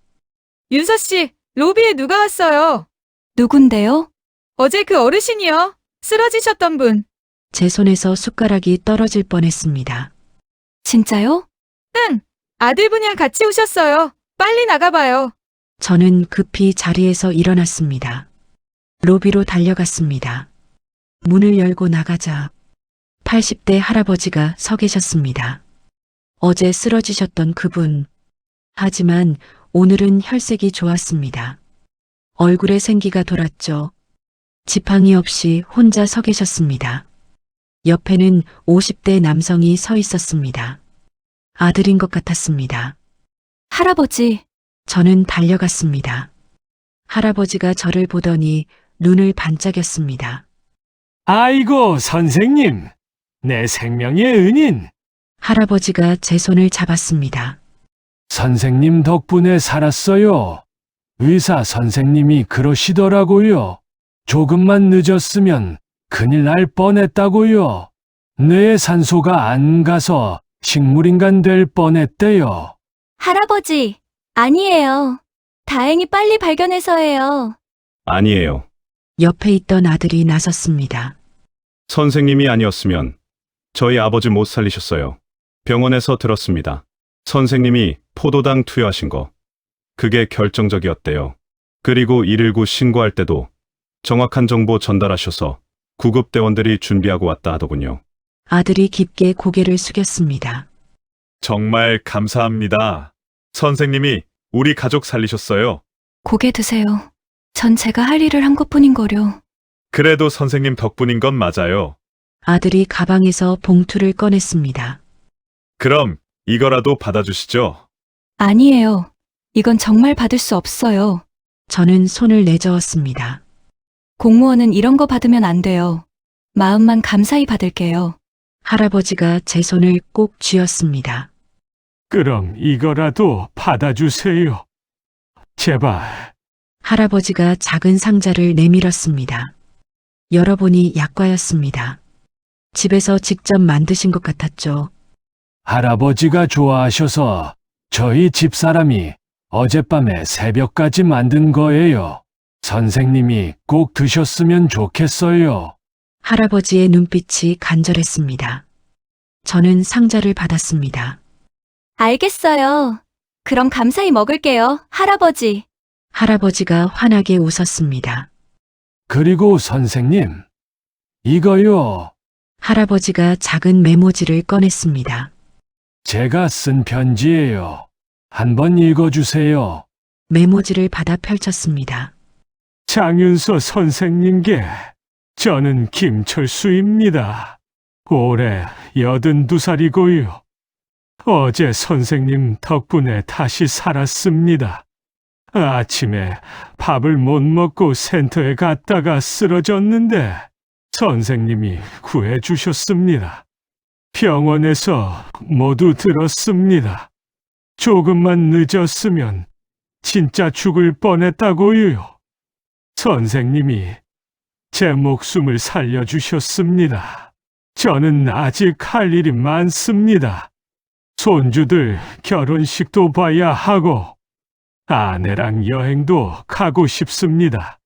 윤서 씨, 로비에 누가 왔어요? 누군데요? 어제 그 어르신이요. 쓰러지셨던 분. 제 손에서 숟가락이 떨어질 뻔했습니다. 진짜요? 응. 아들분이랑 같이 오셨어요. 빨리 나가봐요. 저는 급히 자리에서 일어났습니다. 로비로 달려갔습니다. 문을 열고 나가자 80대 할아버지가 서 계셨습니다. 어제 쓰러지셨던 그분. 하지만 오늘은 혈색이 좋았습니다. 얼굴에 생기가 돌았죠. 지팡이 없이 혼자 서 계셨습니다. 옆에는 50대 남성이 서 있었습니다. 아들인 것 같았습니다. 할아버지, 저는 달려갔습니다. 할아버지가 저를 보더니 눈을 반짝였습니다. 아이고, 선생님. 내 생명의 은인. 할아버지가 제 손을 잡았습니다. 선생님 덕분에 살았어요. 의사 선생님이 그러시더라고요. 조금만 늦었으면 큰일 날 뻔했다고요. 뇌에 산소가 안 가서 식물인간 될 뻔했대요. 할아버지, 아니에요. 다행히 빨리 발견해서예요. 아니에요. 옆에 있던 아들이 나섰습니다. 선생님이 아니었으면 저희 아버지 못 살리셨어요. 병원에서 들었습니다. 선생님이 포도당 투여하신 거. 그게 결정적이었대요. 그리고 119 신고할 때도 정확한 정보 전달하셔서 구급대원들이 준비하고 왔다 하더군요. 아들이 깊게 고개를 숙였습니다. 정말 감사합니다. 선생님이 우리 가족 살리셨어요. 고개 드세요. 전 제가 할 일을 한 것뿐인거려. 그래도 선생님 덕분인 건 맞아요. 아들이 가방에서 봉투를 꺼냈습니다. 그럼 이거라도 받아주시죠. 아니에요. 이건 정말 받을 수 없어요. 저는 손을 내저었습니다. 공무원은 이런 거 받으면 안 돼요. 마음만 감사히 받을게요. 할아버지가 제 손을 꼭 쥐었습니다. 그럼 이거라도 받아주세요. 제발. 할아버지가 작은 상자를 내밀었습니다. 열어보니 약과였습니다. 집에서 직접 만드신 것 같았죠. 할아버지가 좋아하셔서 저희 집사람이 어젯밤에 새벽까지 만든 거예요. 선생님이 꼭 드셨으면 좋겠어요. 할아버지의 눈빛이 간절했습니다. 저는 상자를 받았습니다. 알겠어요. 그럼 감사히 먹을게요, 할아버지. 할아버지가 환하게 웃었습니다. 그리고 선생님, 이거요. 할아버지가 작은 메모지를 꺼냈습니다. 제가 쓴 편지예요. 한번 읽어주세요. 메모지를 받아 펼쳤습니다. 장윤서 선생님께 저는 김철수입니다. 올해 82살이고요. 어제 선생님 덕분에 다시 살았습니다. 아침에 밥을 못 먹고 센터에 갔다가 쓰러졌는데 선생님이 구해주셨습니다. 병원에서 모두 들었습니다. 조금만 늦었으면 진짜 죽을 뻔했다고요. 선생님이 제 목숨을 살려주셨습니다. 저는 아직 할 일이 많습니다. 손주들 결혼식도 봐야 하고 아내랑 여행도 가고 싶습니다.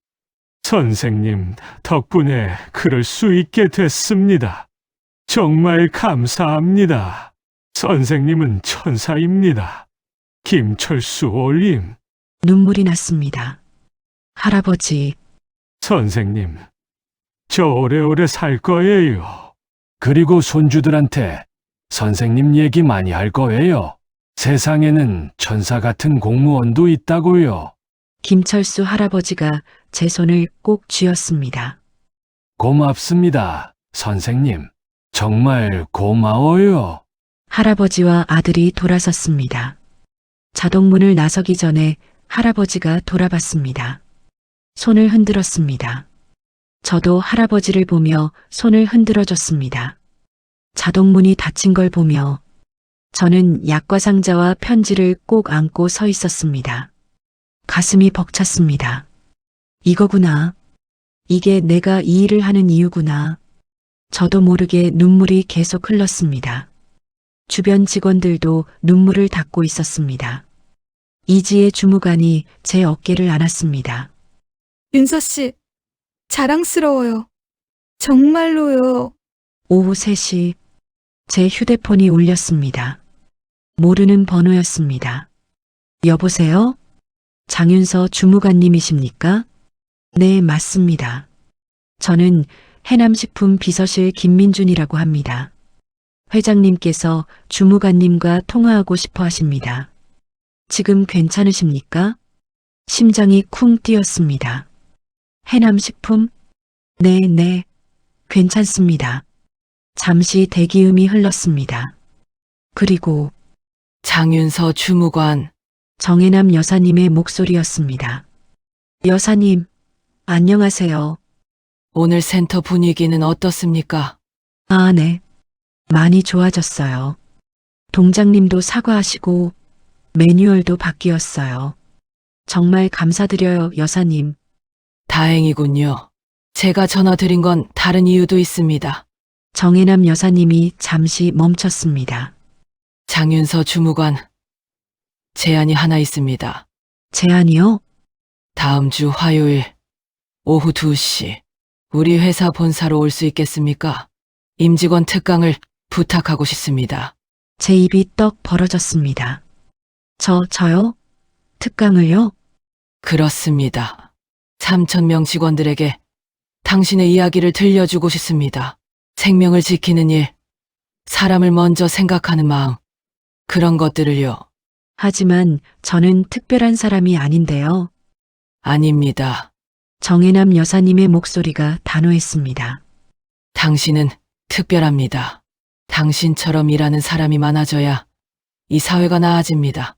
선생님 덕분에 그럴 수 있게 됐습니다. 정말 감사합니다. 선생님은 천사입니다. 김철수 올림. 눈물이 났습니다. 할아버지, 선생님, 저 오래오래 살 거예요. 그리고 손주들한테 선생님 얘기 많이 할 거예요. 세상에는 천사 같은 공무원도 있다고요. 김철수 할아버지가 제 손을 꼭 쥐었습니다. 고맙습니다, 선생님. 정말 고마워요. 할아버지와 아들이 돌아섰습니다. 자동문을 나서기 전에 할아버지가 돌아봤습니다. 손을 흔들었습니다. 저도 할아버지를 보며 손을 흔들어 줬습니다. 자동문이 닫힌 걸 보며 저는 약과 상자와 편지를 꼭 안고 서 있었습니다. 가슴이 벅찼습니다. 이거구나. 이게 내가 이 일을 하는 이유구나. 저도 모르게 눈물이 계속 흘렀습니다. 주변 직원들도 눈물을 닦고 있었습니다. 이지의 주무관이 제 어깨를 안았습니다. 윤서 씨, 자랑스러워요. 정말로요. 오후 3시 제 휴대폰이 울렸습니다. 모르는 번호였습니다. 여보세요? 장윤서 주무관님이십니까? 네, 맞습니다. 저는 해남식품 비서실 김민준이라고 합니다. 회장님께서 주무관님과 통화하고 싶어 하십니다. 지금 괜찮으십니까? 심장이 쿵 뛰었습니다. 해남식품? 네, 괜찮습니다. 잠시 대기음이 흘렀습니다. 그리고 장윤서 주무관, 정혜남 여사님의 목소리였습니다. 여사님, 안녕하세요. 오늘 센터 분위기는 어떻습니까? 아, 네. 많이 좋아졌어요. 동장님도 사과하시고 매뉴얼도 바뀌었어요. 정말 감사드려요, 여사님. 다행이군요. 제가 전화드린 건 다른 이유도 있습니다. 정혜남 여사님이 잠시 멈췄습니다. 장윤서 주무관, 제안이 하나 있습니다. 제안이요? 다음 주 화요일 오후 2시 우리 회사 본사로 올 수 있겠습니까? 임직원 특강을 부탁하고 싶습니다. 제 입이 떡 벌어졌습니다. 저요? 특강을요? 그렇습니다. 3,000명 직원들에게 당신의 이야기를 들려주고 싶습니다. 생명을 지키는 일, 사람을 먼저 생각하는 마음, 그런 것들을요. 하지만 저는 특별한 사람이 아닌데요. 아닙니다. 정혜남 여사님의 목소리가 단호했습니다. 당신은 특별합니다. 당신처럼 일하는 사람이 많아져야 이 사회가 나아집니다.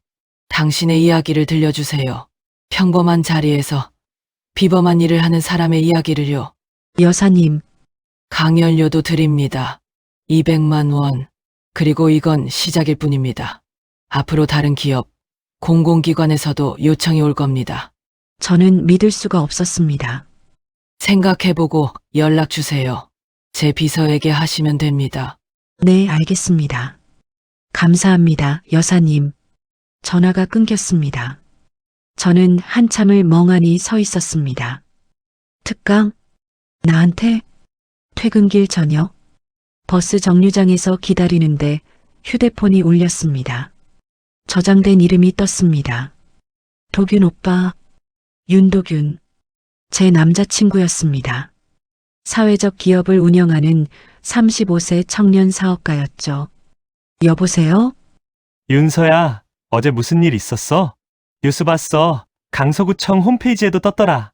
당신의 이야기를 들려주세요. 평범한 자리에서 비범한 일을 하는 사람의 이야기를요. 여사님, 강연료도 드립니다. 200만 원. 그리고 이건 시작일 뿐입니다. 앞으로 다른 기업, 공공기관에서도 요청이 올 겁니다. 저는 믿을 수가 없었습니다. 생각해보고 연락 주세요. 제 비서에게 하시면 됩니다. 네, 알겠습니다. 감사합니다, 여사님. 전화가 끊겼습니다. 저는 한참을 멍하니 서 있었습니다. 특강? 나한테? 퇴근길 저녁? 버스 정류장에서 기다리는데 휴대폰이 울렸습니다. 저장된 이름이 떴습니다. 도균 오빠, 윤도균. 제 남자친구였습니다. 사회적 기업을 운영하는 35세 청년 사업가였죠. 여보세요? 윤서야, 어제 무슨 일 있었어? 뉴스 봤어. 강서구청 홈페이지에도 떴더라.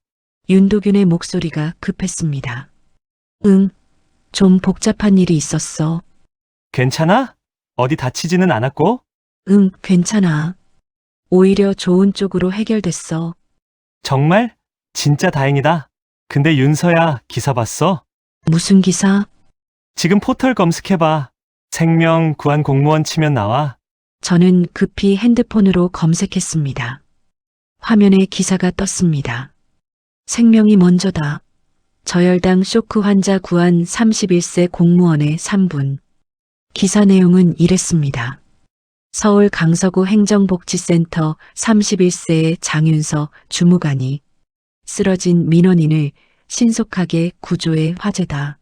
윤도균의 목소리가 급했습니다. 응, 좀 복잡한 일이 있었어. 괜찮아? 어디 다치지는 않았고? 응, 괜찮아. 오히려 좋은 쪽으로 해결됐어. 정말? 진짜 다행이다. 근데 윤서야, 기사 봤어? 무슨 기사? 지금 포털 검색해봐. 생명 구한 공무원 치면 나와. 저는 급히 핸드폰으로 검색했습니다. 화면에 기사가 떴습니다. 생명이 먼저다. 저혈당 쇼크 환자 구한 31세 공무원의 3분. 기사 내용은 이랬습니다. 서울 강서구 행정복지센터 31세의 장윤서 주무관이 쓰러진 민원인을 신속하게 구조해 화제다.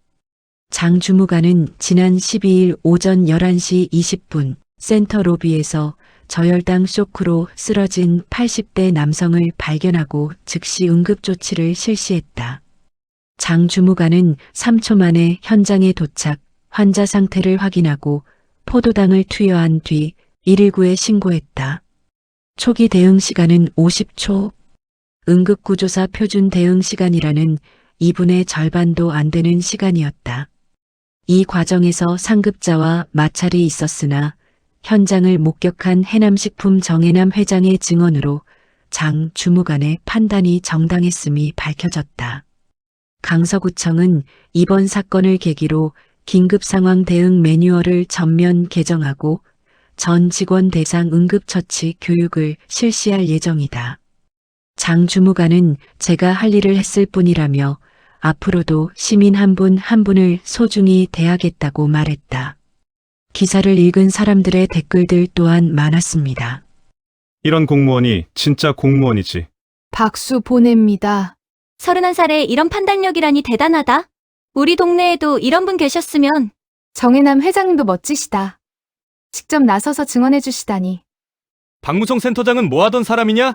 장 주무관은 지난 12일 오전 11시 20분 센터 로비에서 저혈당 쇼크로 쓰러진 80대 남성을 발견하고 즉시 응급조치를 실시했다. 장 주무관은 3초 만에 현장에 도착, 환자 상태를 확인하고 포도당을 투여한 뒤 119에 신고했다. 초기 대응 시간은 50초, 응급구조사 표준 대응 시간이라는 2분의 절반도 안 되는 시간이었다. 이 과정에서 상급자와 마찰이 있었으나 현장을 목격한 해남식품 정혜남 회장의 증언으로 장 주무관의 판단이 정당했음이 밝혀졌다. 강서구청은 이번 사건을 계기로 긴급상황 대응 매뉴얼을 전면 개정하고 전 직원 대상 응급처치 교육을 실시할 예정이다. 장 주무관은 제가 할 일을 했을 뿐이라며 앞으로도 시민 한 분 한 분을 소중히 대하겠다고 말했다. 기사를 읽은 사람들의 댓글들 또한 많았습니다. 이런 공무원이 진짜 공무원이지. 박수 보냅니다. 31살에 이런 판단력이라니 대단하다. 우리 동네에도 이런 분 계셨으면. 정혜남 회장님도 멋지시다. 직접 나서서 증언해 주시다니. 박무성 센터장은 뭐 하던 사람이냐?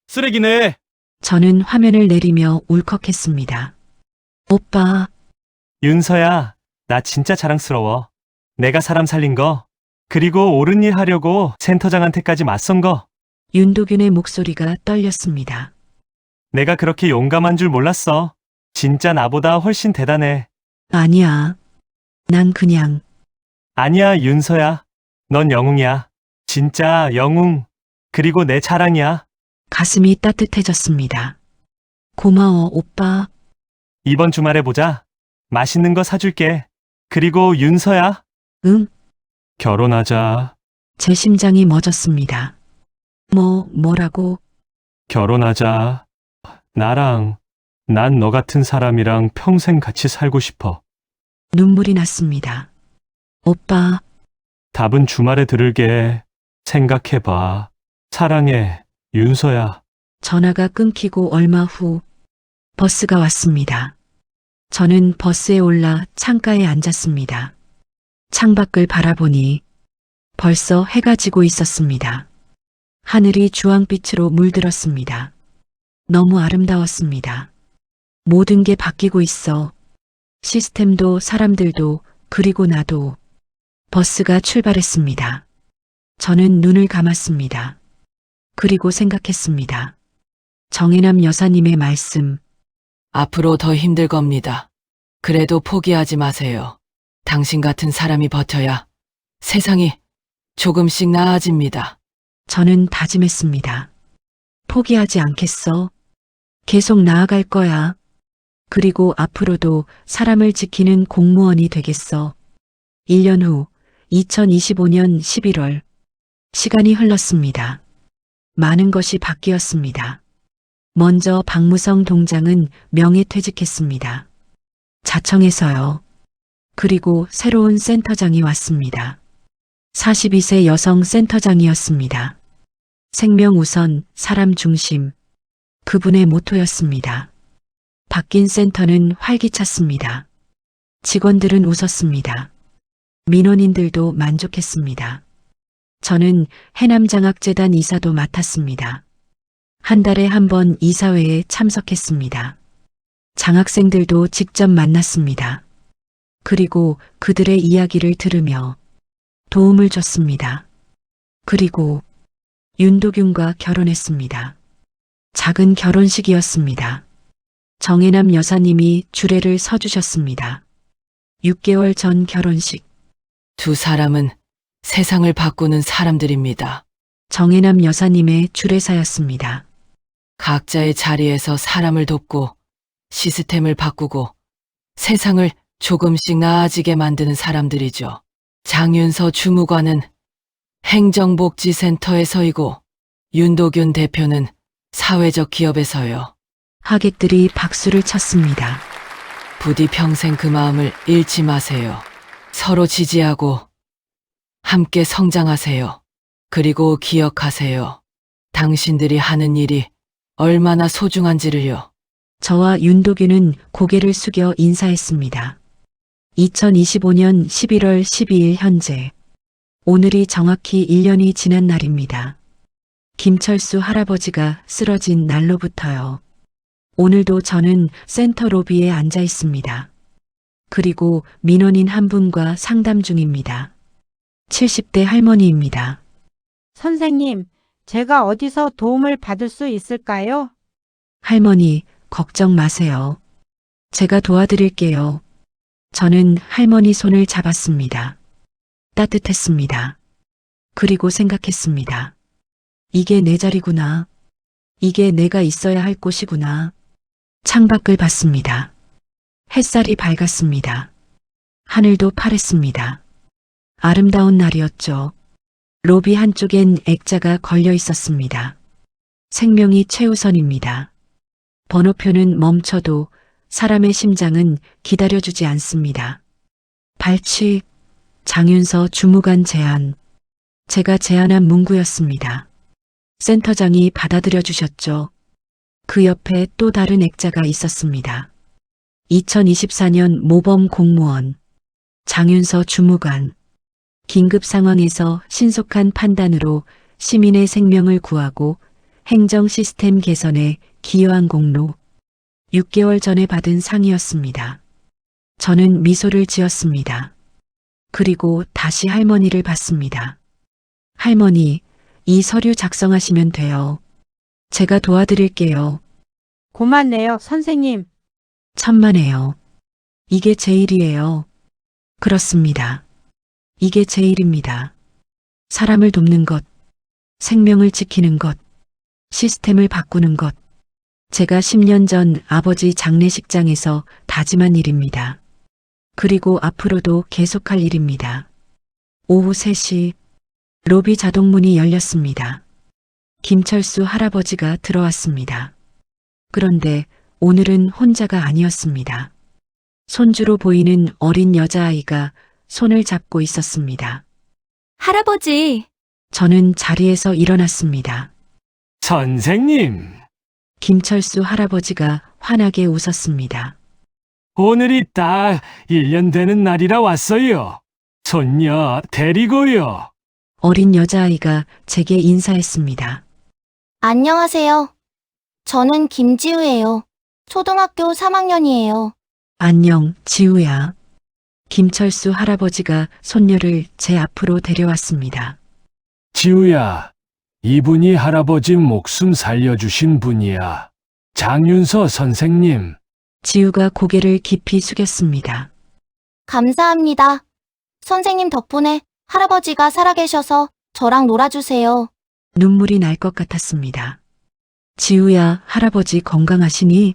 쓰레기네. 저는 화면을 내리며 울컥했습니다. 오빠, 윤서야, 나 진짜 자랑스러워. 내가 사람 살린 거, 그리고 옳은 일 하려고 센터장한테까지 맞선 거. 윤도균의 목소리가 떨렸습니다. 내가 그렇게 용감한 줄 몰랐어. 진짜 나보다 훨씬 대단해. 아니야. 난 그냥 아니야, 윤서야. 넌 영웅이야. 진짜 영웅. 그리고 내 자랑이야. 가슴이 따뜻해졌습니다. 고마워, 오빠. 이번 주말에 보자. 맛있는 거 사줄게. 그리고 윤서야, 응? 결혼하자. 제 심장이 멎었습니다. 뭐라고? 결혼하자. 난 너 같은 사람이랑 평생 같이 살고 싶어. 눈물이 났습니다. 오빠, 답은 주말에 들을게. 생각해봐. 사랑해, 윤서야. 전화가 끊기고 얼마 후 버스가 왔습니다. 저는 버스에 올라 창가에 앉았습니다. 창밖을 바라보니 벌써 해가 지고 있었습니다. 하늘이 주황빛으로 물들었습니다. 너무 아름다웠습니다. 모든 게 바뀌고 있어. 시스템도 사람들도 그리고 나도. 버스가 출발했습니다. 저는 눈을 감았습니다. 그리고 생각했습니다. 정혜남 여사님의 말씀, 앞으로 더 힘들 겁니다. 그래도 포기하지 마세요. 당신 같은 사람이 버텨야 세상이 조금씩 나아집니다. 저는 다짐했습니다. 포기하지 않겠어. 계속 나아갈 거야. 그리고 앞으로도 사람을 지키는 공무원이 되겠어. 1년 후 2025년 11월 시간이 흘렀습니다. 많은 것이 바뀌었습니다. 먼저 박무성 동장은 명예퇴직했습니다. 자청해서요. 그리고 새로운 센터장이 왔습니다. 42세 여성 센터장이었습니다. 생명 우선, 사람 중심. 그분의 모토였습니다. 바뀐 센터는 활기찼습니다. 직원들은 웃었습니다. 민원인들도 만족했습니다. 저는 해남장학재단 이사도 맡았습니다. 한 달에 한 번 이사회에 참석했습니다. 장학생들도 직접 만났습니다. 그리고 그들의 이야기를 들으며 도움을 줬습니다. 그리고 윤도균과 결혼했습니다. 작은 결혼식이었습니다. 정혜남 여사님이 주례를 서주셨습니다. 6개월 전 결혼식. 두 사람은 세상을 바꾸는 사람들입니다. 정혜남 여사님의 주례사였습니다. 각자의 자리에서 사람을 돕고 시스템을 바꾸고 세상을 조금씩 나아지게 만드는 사람들이죠. 장윤서 주무관은 행정복지센터에 서이고 윤도균 대표는 사회적 기업에서요. 하객들이 박수를 쳤습니다. 부디 평생 그 마음을 잃지 마세요. 서로 지지하고 함께 성장하세요. 그리고 기억하세요. 당신들이 하는 일이 얼마나 소중한지를요. 저와 윤도균은 고개를 숙여 인사했습니다. 2025년 11월 12일 현재. 오늘이 정확히 1년이 지난 날입니다. 김철수 할아버지가 쓰러진 날로부터요. 오늘도 저는 센터 로비에 앉아 있습니다. 그리고 민원인 한 분과 상담 중입니다. 70대 할머니입니다. 선생님, 제가 어디서 도움을 받을 수 있을까요? 할머니, 걱정 마세요. 제가 도와드릴게요. 저는 할머니 손을 잡았습니다. 따뜻했습니다. 그리고 생각했습니다. 이게 내 자리구나. 이게 내가 있어야 할 곳이구나. 창밖을 봤습니다. 햇살이 밝았습니다. 하늘도 파랬습니다. 아름다운 날이었죠. 로비 한쪽엔 액자가 걸려 있었습니다. 생명이 최우선입니다. 번호표는 멈춰도 사람의 심장은 기다려주지 않습니다. 발칙, 장윤서 주무관 제안. 제가 제안한 문구였습니다. 센터장이 받아들여 주셨죠. 그 옆에 또 다른 액자가 있었습니다. 2024년 모범 공무원, 장윤서 주무관. 긴급 상황에서 신속한 판단으로 시민의 생명을 구하고 행정 시스템 개선에 기여한 공로. 6개월 전에 받은 상이었습니다. 저는 미소를 지었습니다. 그리고 다시 할머니를 봤습니다. 할머니, 이 서류 작성하시면 돼요. 제가 도와드릴게요. 고맙네요, 선생님. 천만에요. 이게 제 일이에요. 그렇습니다. 이게 제 일입니다. 사람을 돕는 것, 생명을 지키는 것, 시스템을 바꾸는 것. 제가 10년 전 아버지 장례식장에서 다짐한 일입니다. 그리고 앞으로도 계속할 일입니다. 오후 3시 로비 자동문이 열렸습니다. 김철수 할아버지가 들어왔습니다. 그런데 오늘은 혼자가 아니었습니다. 손주로 보이는 어린 여자아이가 손을 잡고 있었습니다. 할아버지, 저는 자리에서 일어났습니다. 선생님, 김철수 할아버지가 환하게 웃었습니다. 오늘이 딱 1년 되는 날이라 왔어요. 손녀 데리고요. 어린 여자아이가 제게 인사했습니다. 안녕하세요. 저는 김지우예요. 초등학교 3학년이에요. 안녕, 지우야. 김철수 할아버지가 손녀를 제 앞으로 데려왔습니다. 지우야, 이분이 할아버지 목숨 살려주신 분이야. 장윤서 선생님. 지우가 고개를 깊이 숙였습니다. 감사합니다. 선생님 덕분에 할아버지가 살아계셔서 저랑 놀아주세요. 눈물이 날 것 같았습니다. 지우야, 할아버지 건강하시니?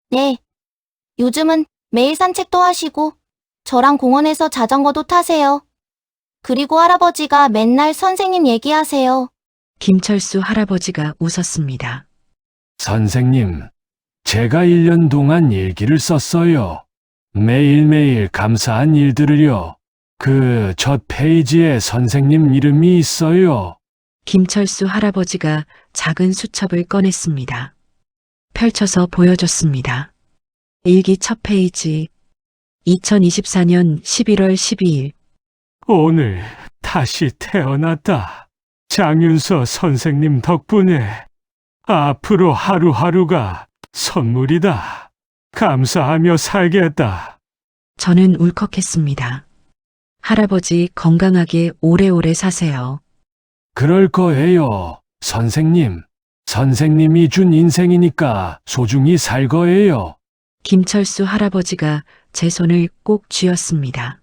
네. 요즘은 매일 산책도 하시고 저랑 공원에서 자전거도 타세요. 그리고 할아버지가 맨날 선생님 얘기하세요. 김철수 할아버지가 웃었습니다. 선생님, 제가 1년 동안 일기를 썼어요. 매일매일 감사한 일들을요. 그 첫 페이지에 선생님 이름이 있어요. 김철수 할아버지가 작은 수첩을 꺼냈습니다. 펼쳐서 보여줬습니다. 일기 첫 페이지. 2024년 11월 12일. 오늘 다시 태어났다. 장윤서 선생님 덕분에 앞으로 하루하루가 선물이다. 감사하며 살겠다. 저는 울컥했습니다. 할아버지 건강하게 오래오래 사세요. 그럴 거예요, 선생님. 선생님이 준 인생이니까 소중히 살 거예요. 김철수 할아버지가 제 손을 꼭 쥐었습니다.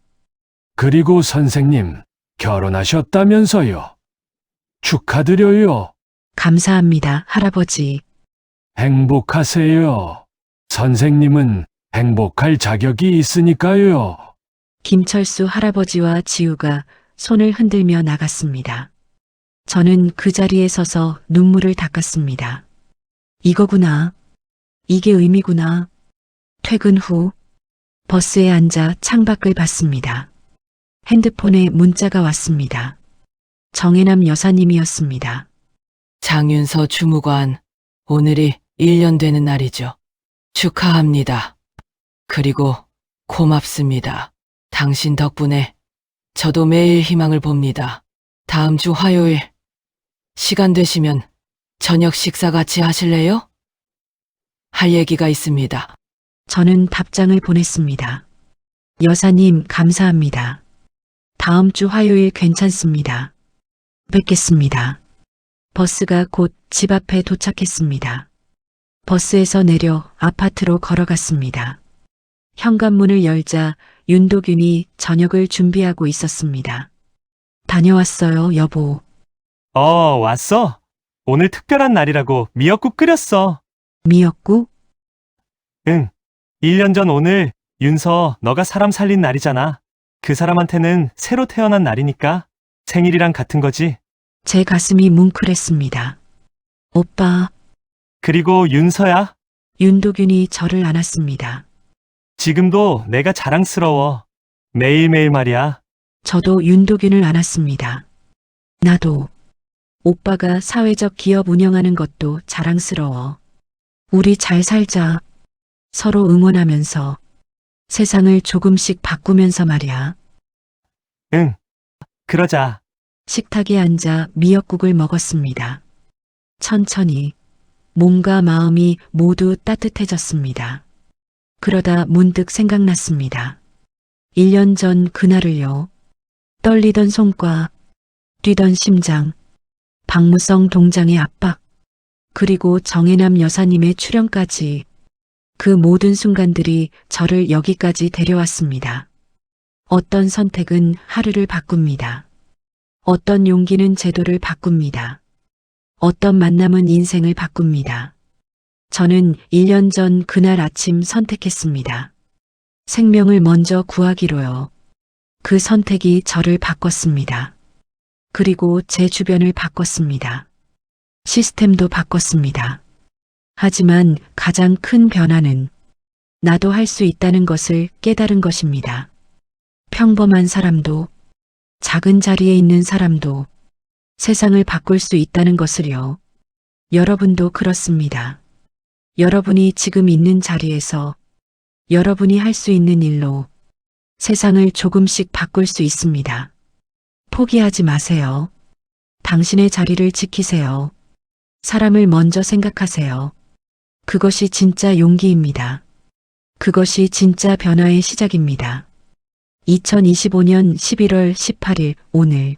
그리고 선생님, 결혼하셨다면서요. 축하드려요. 감사합니다, 할아버지. 행복하세요. 선생님은 행복할 자격이 있으니까요. 김철수 할아버지와 지우가 손을 흔들며 나갔습니다. 저는 그 자리에 서서 눈물을 닦았습니다. 이거구나. 이게 의미구나. 퇴근 후 버스에 앉아 창밖을 봤습니다. 핸드폰에 문자가 왔습니다. 정혜남 여사님이었습니다. 장윤서 주무관, 오늘이 1년 되는 날이죠. 축하합니다. 그리고 고맙습니다. 당신 덕분에 저도 매일 희망을 봅니다. 다음 주 화요일 시간 되시면 저녁 식사 같이 하실래요? 할 얘기가 있습니다. 저는 답장을 보냈습니다. 여사님, 감사합니다. 다음 주 화요일 괜찮습니다. 뵙겠습니다. 버스가 곧 집 앞에 도착했습니다. 버스에서 내려 아파트로 걸어갔습니다. 현관문을 열자 윤도균이 저녁을 준비하고 있었습니다. 다녀왔어요, 여보. 왔어? 오늘 특별한 날이라고 미역국 끓였어. 미역국? 응. 1년 전 오늘 윤서 너가 사람 살린 날이잖아. 그 사람한테는 새로 태어난 날이니까 생일이랑 같은 거지. 제 가슴이 뭉클했습니다. 오빠. 그리고 윤서야. 윤도균이 저를 안았습니다. 지금도 내가 자랑스러워. 매일매일 말이야. 저도 윤도균을 안았습니다. 나도. 오빠가 사회적 기업 운영하는 것도 자랑스러워. 우리 잘 살자. 서로 응원하면서 세상을 조금씩 바꾸면서 말이야. 응. 그러자. 식탁에 앉아 미역국을 먹었습니다. 천천히 몸과 마음이 모두 따뜻해졌습니다. 그러다 문득 생각났습니다. 1년 전 그날을요. 떨리던 손과 뛰던 심장, 박무성 동장의 압박, 그리고 정혜남 여사님의 출연까지 그 모든 순간들이 저를 여기까지 데려왔습니다. 어떤 선택은 하루를 바꿉니다. 어떤 용기는 제도를 바꿉니다. 어떤 만남은 인생을 바꿉니다. 저는 1년 전 그날 아침 선택했습니다. 생명을 먼저 구하기로요. 그 선택이 저를 바꿨습니다. 그리고 제 주변을 바꿨습니다. 시스템도 바꿨습니다. 하지만 가장 큰 변화는 나도 할 수 있다는 것을 깨달은 것입니다. 평범한 사람도, 작은 자리에 있는 사람도 세상을 바꿀 수 있다는 것을요. 여러분도 그렇습니다. 여러분이 지금 있는 자리에서 여러분이 할 수 있는 일로 세상을 조금씩 바꿀 수 있습니다. 포기하지 마세요. 당신의 자리를 지키세요. 사람을 먼저 생각하세요. 그것이 진짜 용기입니다. 그것이 진짜 변화의 시작입니다. 2025년 11월 18일 오늘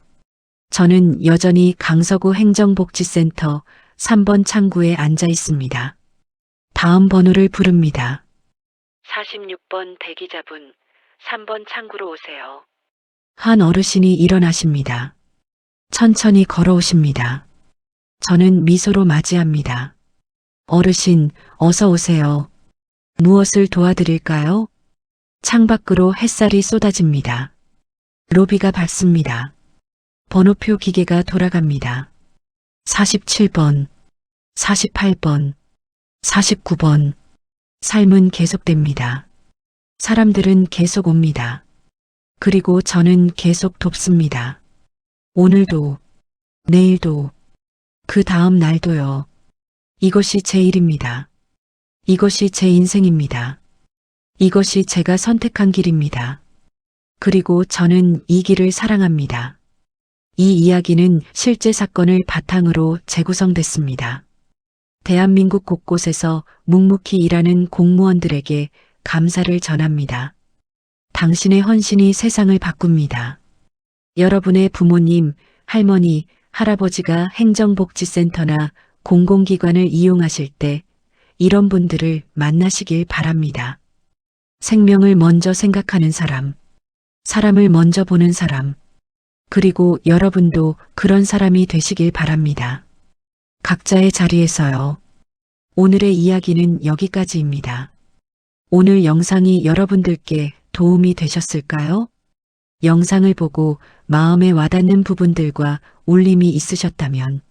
저는 여전히 강서구 행정복지센터 3번 창구에 앉아 있습니다. 다음 번호를 부릅니다. 46번 대기자분 3번 창구로 오세요. 한 어르신이 일어나십니다. 천천히 걸어오십니다. 저는 미소로 맞이합니다. 어르신, 어서 오세요. 무엇을 도와드릴까요? 창밖으로 햇살이 쏟아집니다. 로비가 밝습니다. 번호표 기계가 돌아갑니다. 47번, 48번, 49번. 삶은 계속됩니다. 사람들은 계속 옵니다. 그리고 저는 계속 돕습니다. 오늘도, 내일도, 그 다음 날도요. 이것이 제 일입니다. 이것이 제 인생입니다. 이것이 제가 선택한 길입니다. 그리고 저는 이 길을 사랑합니다. 이 이야기는 실제 사건을 바탕으로 재구성됐습니다. 대한민국 곳곳에서 묵묵히 일하는 공무원들에게 감사를 전합니다. 당신의 헌신이 세상을 바꿉니다. 여러분의 부모님, 할머니, 할아버지가 행정복지센터나 공공기관을 이용하실 때 이런 분들을 만나시길 바랍니다. 생명을 먼저 생각하는 사람, 사람을 먼저 보는 사람, 그리고 여러분도 그런 사람이 되시길 바랍니다. 각자의 자리에서요. 오늘의 이야기는 여기까지입니다. 오늘 영상이 여러분들께 도움이 되셨을까요? 영상을 보고 마음에 와닿는 부분들과 울림이 있으셨다면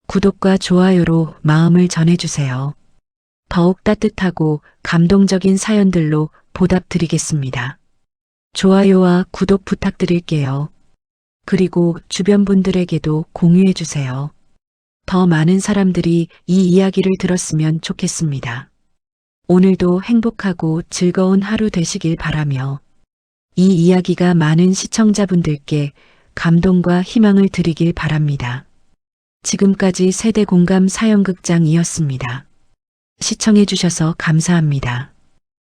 구독과 좋아요로 마음을 전해주세요. 더욱 따뜻하고 감동적인 사연들로 보답드리겠습니다. 좋아요와 구독 부탁드릴게요. 그리고 주변 분들에게도 공유해주세요. 더 많은 사람들이 이 이야기를 들었으면 좋겠습니다. 오늘도 행복하고 즐거운 하루 되시길 바라며 이 이야기가 많은 시청자분들께 감동과 희망을 드리길 바랍니다. 지금까지 세대공감 사연극장이었습니다. 시청해주셔서 감사합니다.